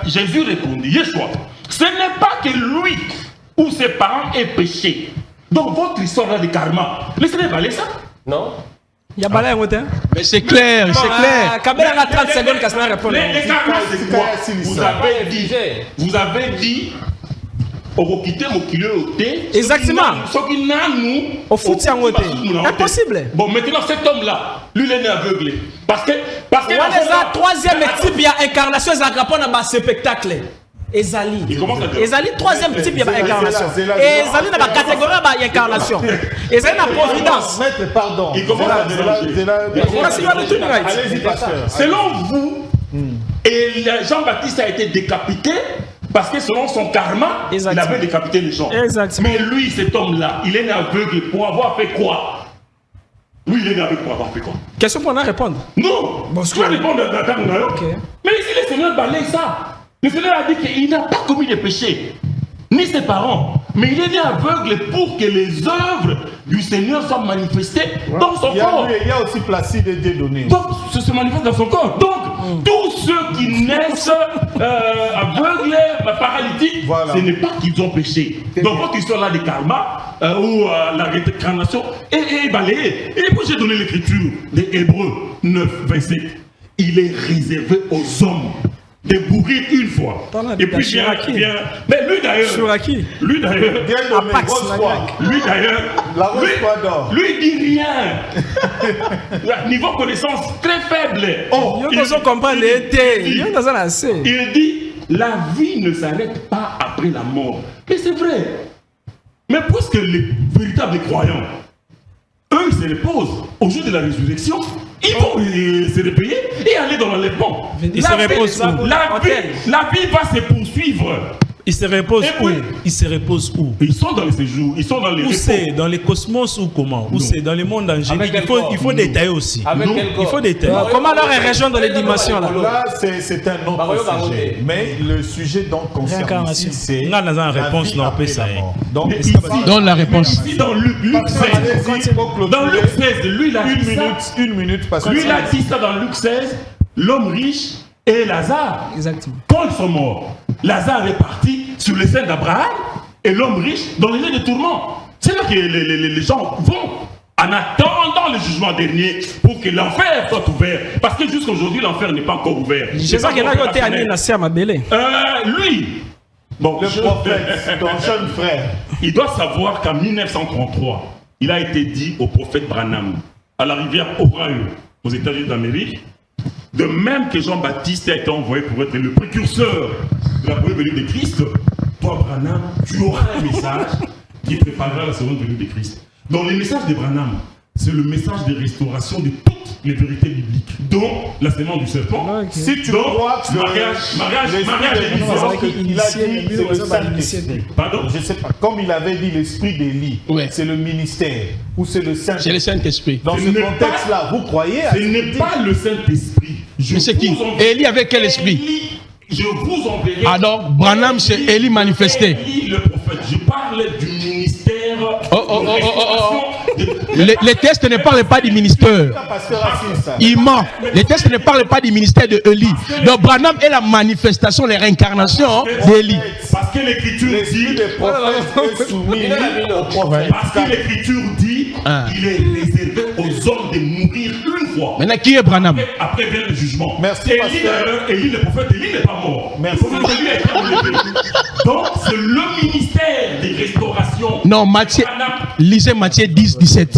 S4: Jésus répondit, Yeshua, ce n'est pas que lui ou ses parents aient péché. Donc votre histoire de karma, le Seigneur va laisser ça? Non.
S5: Mais c'est clair, c'est clair.
S3: Kabela a 30 secondes qu'à se répondre.
S4: Les karmas, c'est quoi? Vous avez dit quitter mon kilo au thé.
S3: Exactement.
S4: Ce qui n'a nous.
S3: Au foot, c'est impossible.
S4: Bon, maintenant, cet homme-là, lui, il est aveuglé. Parce que.
S3: Ouais, les troisième type, il y a incarnation, ils ont dans ce spectacle. Ezali. Ezali, troisième type, il y a incarnation. Ezali, dans la catégorie, il y a incarnation. Ezali, dans la providence.
S1: Maître, pardon.
S4: Il commence à déranger.
S1: Allez-y, pasteur.
S4: Selon vous, et Jean-Baptiste a été décapité parce que selon son karma, il avait décapité les gens.
S3: Exactement.
S4: Mais lui, cet homme-là, il est né aveugle pour avoir fait quoi? Lui, il est né aveugle pour avoir fait quoi?
S3: Question pour nous répondre.
S4: Non, tu vas répondre à ta Mais ici, le Seigneur balaye ça. Le Seigneur a dit qu'il n'a pas commis de péché, ni ses parents, mais il est né aveugle pour que les œuvres du Seigneur soient manifestées dans son corps.
S1: Il y a aussi Placide et Dieudonné.
S4: Donc, ça se manifeste dans son corps. Donc, tous ceux qui naissent aveugles, paralytiques, ce n'est pas qu'ils ont péché. Donc, votre histoire-là de karma, ou la réincarnation, est balayée. Et puis, j'ai donné l'écriture des Hébreux 9, 27. Il est réservé aux hommes de mourir une fois. Et puis vient. Mais lui d'ailleurs, lui dit rien. Niveau connaissance très faible. Il dit la vie ne s'arrête pas après la mort. Mais c'est vrai. Mais puisque les véritables croyants, eux, ils se reposent au jour de la résurrection, ils vont se réveiller et aller dans l'enlèvement.
S2: Ils se reposent où?
S4: La vie va se poursuivre.
S2: Ils se reposent où? Ils se reposent où?
S4: Ils sont dans les séjours, ils sont dans les
S2: repos. Où c'est? Dans les cosmos ou comment? Où c'est? Dans le monde angélique. Il faut détailler aussi. Il faut détailler.
S3: Comment alors ils rejoignent dans les dimensions là?
S1: Là, c'est un autre sujet. Mais le sujet donc concerne ici, c'est
S2: la réponse non ça.
S1: Donc,
S5: donne la réponse.
S4: Ici dans Luc 16. Dans Luc 16, lui il a dit ça.
S1: Une minute parce que
S4: lui il a dit ça dans Luc 16. L'homme riche et Lazare.
S3: Exactement.
S4: Quand ils sont morts, Lazare est parti sur les scènes d'Abraham et l'homme riche dans les lieux de tourment. C'est là que les gens vont en attendant le jugement dernier pour que l'enfer soit ouvert. Parce que jusqu'à aujourd'hui, l'enfer n'est pas encore ouvert.
S3: C'est ça qu'il a été à
S4: lui, bon,
S1: le prophète, ton jeune frère,
S4: il doit savoir qu'en 1933, il a été dit au prophète Branham, à la rivière Ohio, aux États-Unis d'Amérique, de même que Jean-Baptiste a été envoyé pour être le précurseur de la première venue de Christ, toi, Branham, tu auras un message qui préparera la seconde venue de Christ. Dans les messages de Branham, c'est le message de restauration de toutes les vérités bibliques, dont la sémence du serpent.
S1: Okay. Si tu crois que
S4: mariage
S1: il a dit c'est le Saint-Esprit.
S4: Pardon?
S1: Je sais pas. Comme il avait dit l'esprit d'Élie, c'est le ministère ou c'est le Saint-Esprit.
S5: C'est le Saint-Esprit.
S1: Dans ce contexte-là, vous croyez à
S4: ce n'est pas le Saint-Esprit.
S5: Mais c'est qui? Élie avec quel esprit?
S4: Je vous enverrai.
S5: Alors, Branham, c'est Élie manifesté.
S4: Élie le prophète. Je parle du ministère.
S5: Les textes ne parlent pas du ministère. Il ment. Les textes ne parlent pas du ministère de Élie. Donc, Branham est la manifestation, les réincarnations d'Élie.
S4: Parce que l'écriture dit. Parce que l'écriture dit il est réservé aux hommes de mourir une fois.
S5: Maintenant, qui est Branham?
S4: Après vient le jugement.
S1: Merci.
S4: Élie, le prophète, Élie n'est pas mort.
S1: Merci.
S4: Donc, c'est le ministère des restaurations.
S5: Non, Matthieu, lisez Matthieu 10, 17.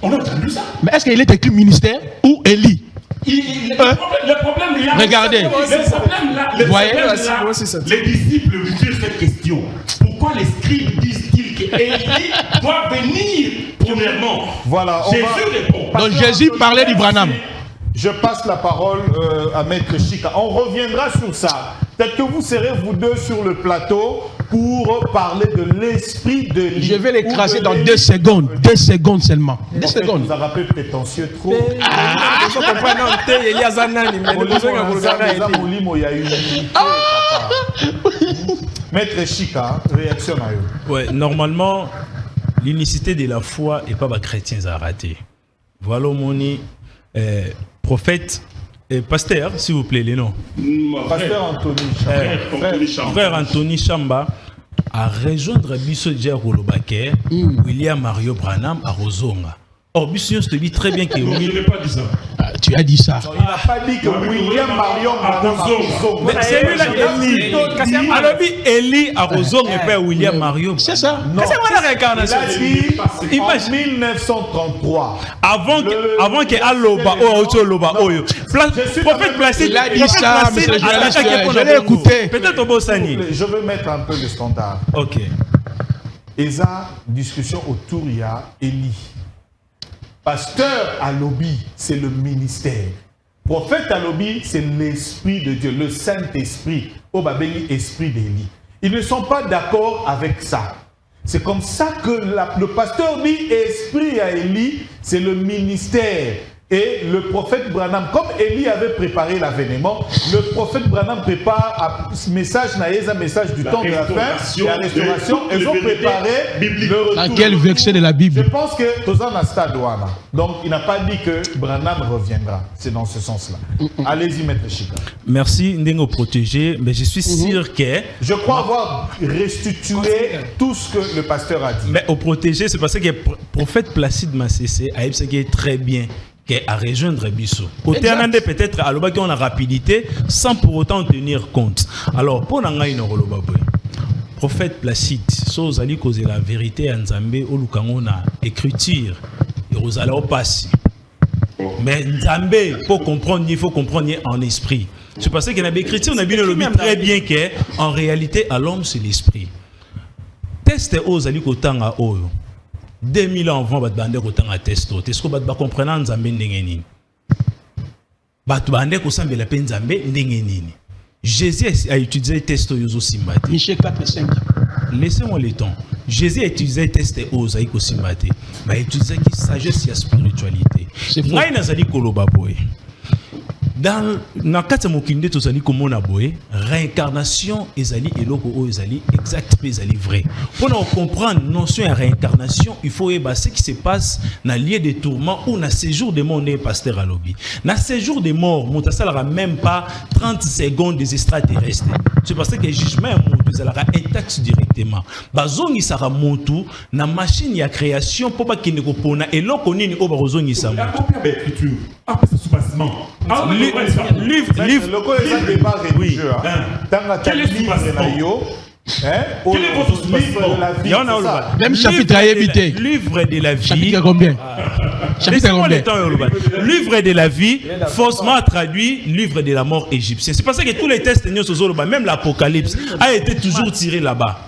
S4: On a entendu ça.
S5: Mais est-ce qu'il est écrit ministère ou Élie?
S4: Le problème là.
S5: Regardez.
S4: Le problème là, les disciples lui posent cette question. Pourquoi les scribes disent-ils qu'Élie doit venir premièrement?
S1: Voilà.
S4: Jésus répond.
S5: Donc Jésus parlait du Branham.
S1: Je passe la parole à Maître Chika. On reviendra sur ça. Peut-être que vous serez vous deux sur le plateau pour parler de l'esprit de l'Élie.
S5: Je vais l'écraser dans 2 secondes. 2 secondes seulement. 2 secondes.
S1: Vous avez rappelé prétentieux trop. Maître Chika, réaction à eux.
S2: Ouais, normalement, l'unicité de la foi n'est pas chrétien à rater. Voilà mon prophète et pasteur, s'il vous plaît, les noms.
S1: Pasteur Anthony Chamba.
S2: Frère Anthony Chamba a rejoindre Bisso Djerolobake, William Mario Branham à Rosonga. Or, Bisso te dit très bien que
S4: je n'ai pas dit ça.
S5: Tu as dit ça.
S1: Non, il n'a pas dit que William Marion Arozong.
S2: Mais c'est lui là, Eli. Alors, Eli Arozong et pas William Marion.
S5: C'est ça.
S1: Non.
S3: C'est la réincarnation.
S1: Il a dit en 1933.
S2: Avant que Aloba Loba Oyo. Prophète Placide.
S5: Il a dit ça, monsieur le journaliste. Je l'ai écouté.
S2: Peut-être au Bossani.
S1: Je veux mettre un peu le standard.
S2: Ok.
S1: Esa, discussion autour, il y a Eli. Pasteur Alobi, c'est le ministère. Prophète Alobi, c'est l'Esprit de Dieu, le Saint-Esprit. Au Babeli, Esprit d'Élie. Ils ne sont pas d'accord avec ça. C'est comme ça que le pasteur dit Esprit à Élie, c'est le ministère. Et le prophète Branham, comme Élie avait préparé l'avènement, le prophète Branham prépare un message, un message du temps de la fin, la restauration. Ils ont préparé le retour.
S5: Dans quel verset de la Bible?
S1: Je pense que Tozan a stade douana. Donc il n'a pas dit que Branham reviendra. C'est dans ce sens-là. Allez-y, Maître Chika.
S2: Merci, Ndengo protégé. Mais je suis sûr que.
S1: Je crois avoir restitué tout ce que le pasteur a dit.
S2: Mais au protégé, c'est parce que le prophète Placide Massessé a expliqué très bien à rejoindre Bissot. Côté Anandé, peut-être à l'obaki on a rapidité sans pour autant tenir compte. Alors, pour Nangaï Norolobabwe, prophète Placide, chose ali causer la vérité en Nzambé, au Lukango na écriture, et aux alors passe. Mais Nzambé, pour comprendre, il faut comprendre en esprit. C'est parce qu'il y a des écritures, on a bien le très bien qu'en réalité, à l'homme, c'est l'esprit. Test aux ali kotanga oyo. 2000 ans avant, bande autant à testo. Est-ce que vous comprenez Nzambe ndengeni? Bande ko sambela pe Nzambe ndengeni. Jésus a utilisé testo yozo simbate.
S5: Michée 4:5.
S2: Laissez-moi le temps. Jésus a utilisé testo oza iko simbate. Mais il a utilisé qui sagesse et spiritualité.
S5: C'est faux.
S2: Ngai nazali koloba boy. Dans na kata mokinde tozali komona boye réincarnation ezali eloko o ezali exact pe ezali vrai. Pour nous comprendre notion de réincarnation, il faut eba ce qui se passe dans lieu de tourment ou dans séjour de mort né pasteur Alobi. Dans séjour de mort, monta salara même pas 30 secondes des extraterrestres. C'est parce que le jugement montu salara intact directement. Bazongi sara montu na machine ya création pour pas qu'il ne kopona eloko nini o bazongi sa.
S4: La copie de l'écriture. Après ce soubassement.
S2: Livre.
S1: Le débat religieux. Quel est le livre? Quel est votre livre de la vie?
S5: Même chapitre à éviter.
S2: Livre de la vie.
S5: Chapitre combien?
S2: Laissez-moi le temps. Livre de la vie, faussement traduit livre de la mort égyptien. C'est parce que tous les textes, même l'Apocalypse, a été toujours tiré là-bas.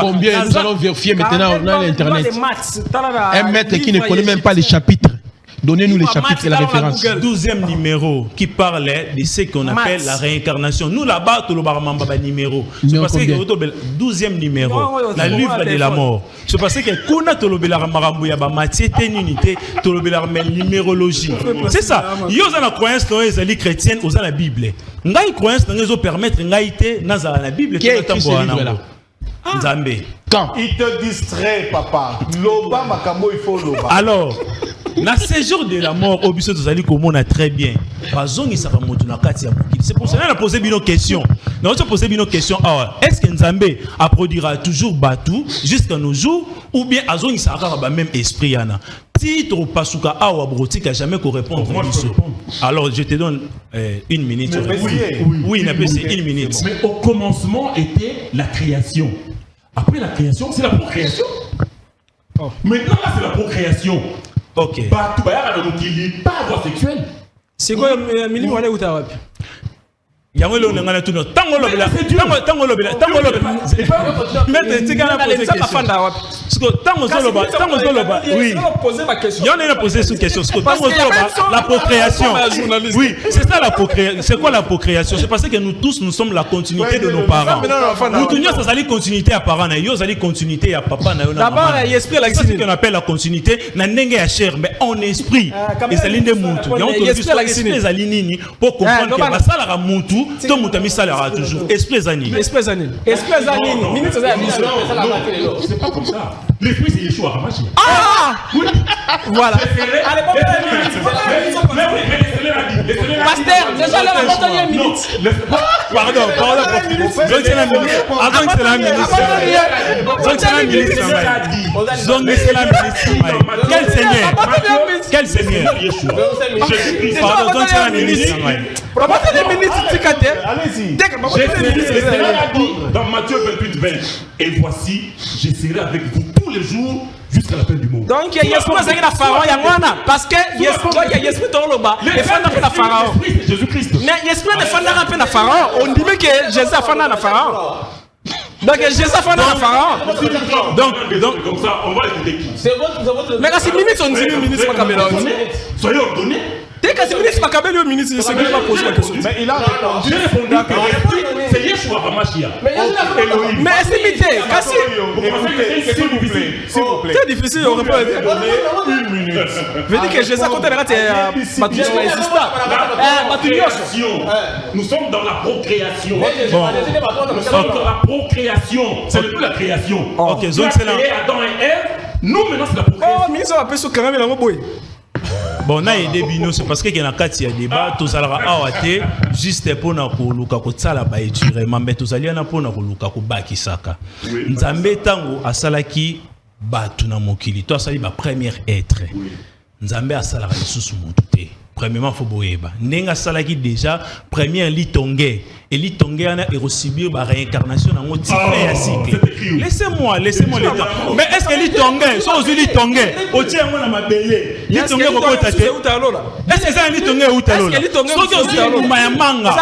S5: Combien? Nous allons vérifier maintenant dans l'Internet. Un maître qui ne connaît même pas les chapitres. Donnez-nous les chapitres et la référence.
S2: 12e numéro qui parle de ce qu'on appelle la réincarnation. Nous là-bas, tout le barmamba numéro. C'est parce que le 12e numéro, la livre de la mort. C'est parce que kuna tolobela marambo ya ba matière unité, tolobela numérologie. C'est ça. Yo za la croyance no ezali chrétienne, oza la Bible. Ngai croyance na ngezo permettre ngai te na la Bible
S5: qui est ce livre là?
S2: Nzambe.
S5: Quand
S1: il te distrait, papa. Loba makambo il faut loba.
S2: Alors, na séjour de la mort, au biso tozali komona très bien. Bazongi saka moto na kati ya mokili. C'est pour ça qu'on a posé une question. Nous avons posé une question. Est-ce que Nzambe produira toujours Batou jusqu'à nos jours ou bien azongi saka ba même esprit yana? Titre pasuka awa brotika jamais qu'on répondre. Alors je te donne une minute. Oui, une minute.
S4: Mais au commencement était la création. Après la création, c'est la procréation. Maintenant là, c'est la procréation.
S2: Ok.
S4: Pas avoir sexuel.
S3: C'est quoi le milieu où tu as?
S2: Yango lo ngana tuno tango lobela mais tu gana poser question tango zoloba oui on a posé cette question tango zoloba la procréation oui c'est ça la procréation. C'est quoi la procréation? C'est parce que nous tous nous sommes la continuité de nos parents. Nous tenons ça allait continuité à parents na yo allait continuité à papa na yo na maman. C'est ce qu'on appelle la continuité na ndenge ya chair mais en esprit et ça l'inde muntu yango to esprit les alinini pour comprendre que basala ka muntu to mutami sala toujours esprit zani
S3: minute ça
S4: c'est pas comme ça. L'esprit c'est Yeshua.
S3: Voilà. Allez, Pasteur, déjà là, on a une minute.
S2: Pardon. Donc c'est la ministre. Avant que c'est la ministre. Donc c'est la ministre. Donc c'est la ministre. Quel Seigneur? Quel Seigneur? Pardon, donc c'est la ministre.
S1: Allez-y.
S4: Dans Matthieu 28:20. Et voici, je serai avec vous tous les jours jusqu'à la fin du monde.
S3: Donc il y a l'esprit de Pharaon, il y a moi parce que il y a l'esprit de Toloba, il faut un Pharaon.
S4: Jésus-Christ.
S3: Mais l'esprit de Pharaon un peu Pharaon, on dit que Jésus a fait un Pharaon. Donc Jésus a fait un Pharaon.
S4: Donc comme ça, on va écouter qui?
S6: C'est votre.
S3: Mais quand c'est minutes on dit ministre pas caméra.
S4: Soyez ordonnés.
S3: Dès que c'est ministre pas caméra, le ministre c'est que je vais poser la question.
S1: Mais il a répondu.
S4: J'ai répondu que c'est Yeshua Hamashia.
S3: Mais c'est mité, Kassi.
S1: Écoutez, s'il vous plaît.
S3: C'est difficile, on répond.
S1: Une minute.
S3: Je dis que Jésus a compté la
S4: Nous sommes dans la procréation. Dans la procréation. C'est plus la création.
S2: Ok, zone c'est là.
S4: Adam et Ève. Nous maintenant c'est la procréation.
S3: Oh, ministre va passer quand même la boy.
S2: Bon, na aidé bino, c'est parce que y a un cas de débat, tous allons awate, juste pour na koluka kotsala ba étudier, mais tous allons na pour na koluka ko bakisaka. Nzambe tango asalaki batu na mokili, to asali ba premier être. Nzambe asalaka lisusu mutu te. Premièrement, faut boyeba. Nenga salaki déjà première litongé. Et litongé ana erosibir ba réincarnation dans notre ya cycle. Laissez-moi le temps. Mais est-ce que litongé, so litongé, o tient moi na mabele. Litongé ko tate. Est-ce que ça litongé ou talola? So zo mbuma ya manga.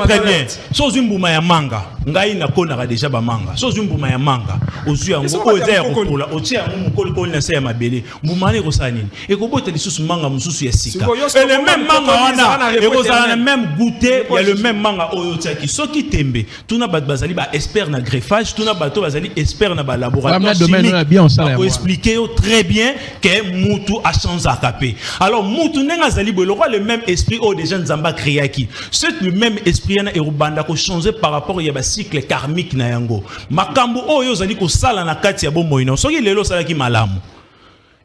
S2: Très bien. So zo mbuma ya manga. Ngai na kona déjà ba manga. So zo mbuma ya manga. Ozu yango o za ya kokola. O tient mo mokoli ko na se ya mabele. Mbuma ne ko sanini. E ko bota lisusu manga mususu ya sika. Et le même manga, et vous avez le même goûter, il y a le même manga oyotiaki. Ce qui tembe, tout n'a pas de bazali, bah expert na greffage, tout n'a pas de bazali, expert na laboratoire chimique. Pour expliquer très bien que Moutou a changé à capé. Alors Moutou n'a zali le roi le même esprit au déjà Nzamba créaki. C'est le même esprit na erubanda ko changer par rapport à cycle karmique na yango. Makambo oyo zali ko sala na kati ya bomoino. Soki lelo sala ki malamu.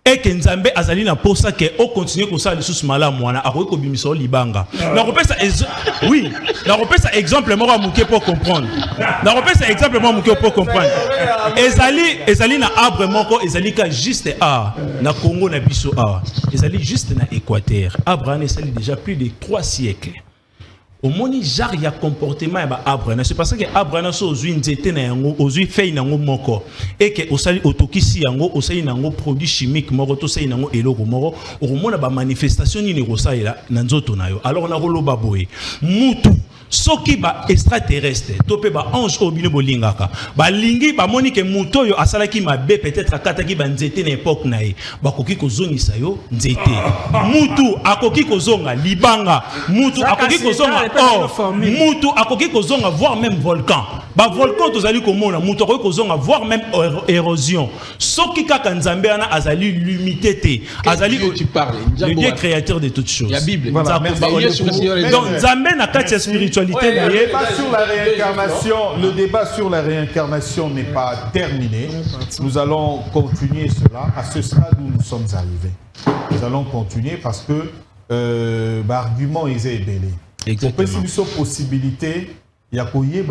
S2: Et que Nzambe azali na pour ça que on continue comme ça les sous malamu wana akoki ko bimiso libanga. Na repère ça oui, na repère ça exemple moi muke pour comprendre. Na repère ça exemple moi muke pour comprendre. Ezali na arbre moko ezali ka juste a na Congo na biso a. Ezali juste na Équateur. Arbre na ezali déjà plus de 3 siècles. Au moni jar ya comportement ya ba arbre na c'est parce que arbre na so ozui nzete na yango ozui feuille na yango moko et que osali otokisi yango osali na yango produit chimique moko to sali na yango eloko moko okomona ba manifestation ni nekosalela na nzoto na yo alors na koloba boye mutu soki ba extraterrestre to pe ba ange obino bolingaka ba lingi ba moni ke muto yo asalaki mabe peut-être akataki ba nzete na époque na ye ba koki kozongisa yo nzete mutu akoki kozonga libanga mutu akoki kozonga mutu akoki kozonga voir même volcan ba volcan tozali komona mutu akoki kozonga voir même érosion soki kaka Nzambe ana azali limité te azali le Dieu créateur de toutes choses.
S5: La Bible.
S1: Voilà,
S2: donc Nzambe na kati ya spiritualité.
S1: Le débat sur la réincarnation n'est pas terminé. Nous allons continuer cela à ce stade où nous sommes arrivés. Nous allons continuer parce que l'argument est belé.
S2: Exactement.
S1: Pour possibilité, il y a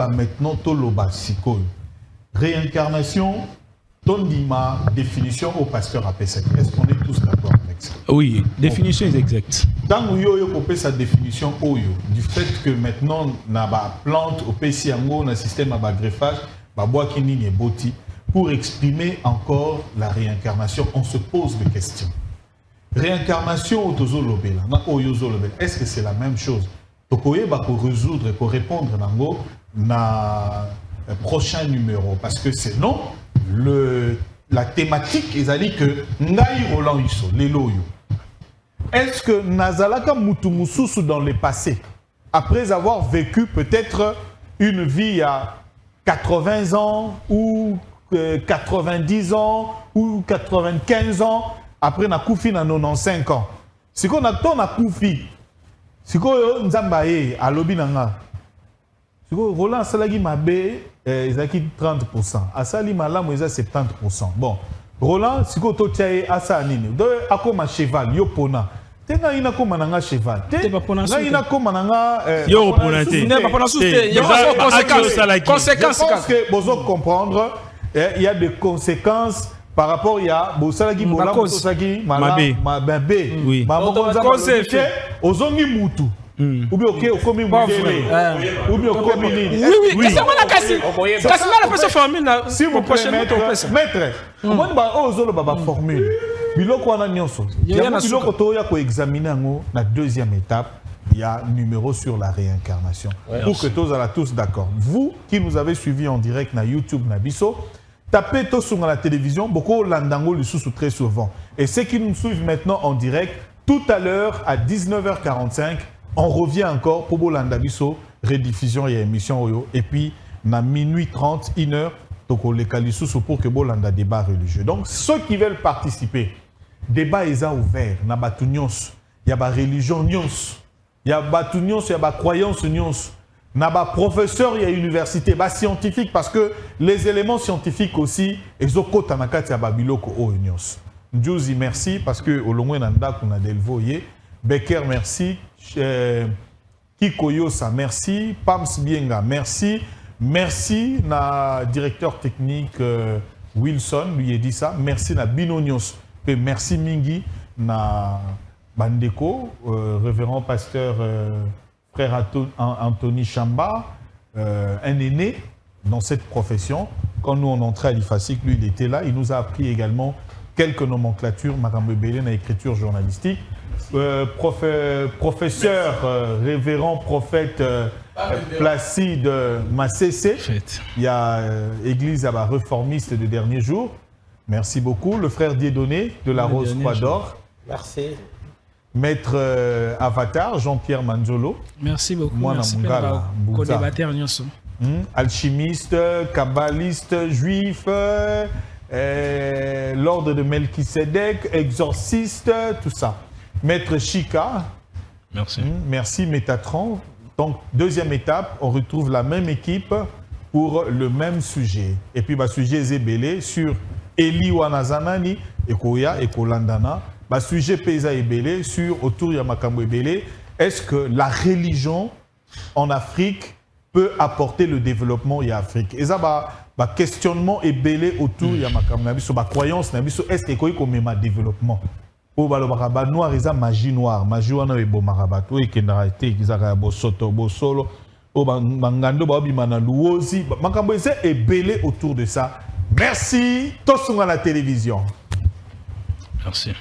S1: maintenant toloba sikoy. Réincarnation, tondima définition au pasteur Apesaki. Est-ce qu'on est tous d'accord avec ça?
S2: Oui, définition est exacte.
S1: Dans Oyo kopé sa définition Oyo du fait que maintenant na ba plante au PC yango na système à greffage ba bois qui ni boti pour exprimer encore la réincarnation on se pose des questions. Réincarnation au tozo lobela na Oyo zo lobela est-ce que c'est la même chose? Tokoye ba ko résoudre ko répondre nango na prochain numéro parce que sinon la thématique est allée que Ngai Roland Iso lelo yo. Est-ce que Nazalaka Moutumususu dans le passé, après avoir vécu peut-être une vie à 80 ans ou 90 ans ou 95 ans, après na koufi na 95 ans, si qu'on a ton na koufi, si qu'on Nzambaye à lobi nanga, si qu'on Roland Salagi Mabe, ils ont 30%, Asali Malam ils ont 70%. Bon, Roland, si qu'on totiaye asa nini, donc à comme un cheval, yopona. Tenga ina ko mananga cheval. Tenga ina ko mananga
S2: yo reponate.
S3: Ne pas pendant sous. Il y a des conséquences.
S1: Je pense que vous comprendre il y a des conséquences par rapport il y a bosalagi bola bosalagi mabe oui ozongi mutu ou bien ok okomi mudele ou bien okomi nini
S3: oui c'est moi la kasi la personne formule
S1: si vous pouvez maître on ba ozolo baba formule biloko wana nyonso biloko to ya ko examiner ngo la deuxième étape. Il y a un numéro sur la réincarnation. Pour que tous d'accord. Vous qui nous avez suivis en direct na YouTube na biso, tapez tout sur la télévision, beaucoup landango le sous très souvent. Et ceux qui nous suivent maintenant en direct, tout à l'heure à 19h45, on revient encore pour Bolanda biso rediffusion et émission Oyo. Et puis na minuit 30, 1h, donc les kalisous pour que Bolanda débat religieux. Donc ceux qui veulent participer, débat est ouvert, na batunions, il y a ba religion nyons. Il y a batunions, il y a ba croyance nyons. Na ba professeur, il y a université, ba scientifique parce que les éléments scientifiques aussi, ezoko tanakati ya babiloko o nyons. Ndiouzi merci parce que au long nanda kuna delvoye, Becker merci, Kikoyosa merci, Pams Bienga merci, merci na directeur technique Wilson lui a dit ça, merci na Binonyos, et merci Mingi na Bandeko, révérend pasteur frère Anthony Chamba, un aîné dans cette profession. Quand nous on entrait à l'IFASIC, lui il était là, il nous a appris également quelques nomenclatures, Madame Bébélé, dans l'écriture journalistique. Professeur, révérend prophète Placide Massessé, il y a Église réformiste de dernier jour. Merci beaucoup. Le frère Dieudonné de la Rose Croix d'Or.
S6: Merci.
S1: Maître Avatar, Jean-Pierre Manzolo.
S3: Merci beaucoup.
S1: Moi,
S3: merci
S1: alchimiste, kabbaliste, juif, l'ordre de Melchisedec, exorciste, tout ça. Maître Chika.
S2: Merci.
S1: Merci Métatron. Donc, deuxième étape, on retrouve la même équipe pour le même sujet. Et puis, le sujet Zébélé sur Eli Wanazanani, Ekoya, Ekolandana. Le sujet Pesa Ebélé sur autour Yamakambo Ebélé. Est-ce que la religion en Afrique peut apporter le développement en Afrique? Et ça, le questionnement Ebélé autour Yamakambo Nabiso, la croyance Nabiso, est-ce qu'il y a un développement? Pour le noir, il y a magie noire. Magie noire, il y a marabato, il y a des soto, solo. Bangando, Babimana, Louosi. Makambo Ebélé autour de ça. Merci. Tous à la télévision.
S2: Merci.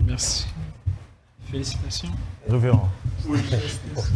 S3: Merci. Félicitations.
S1: Révérend.
S3: Oui, félicitations.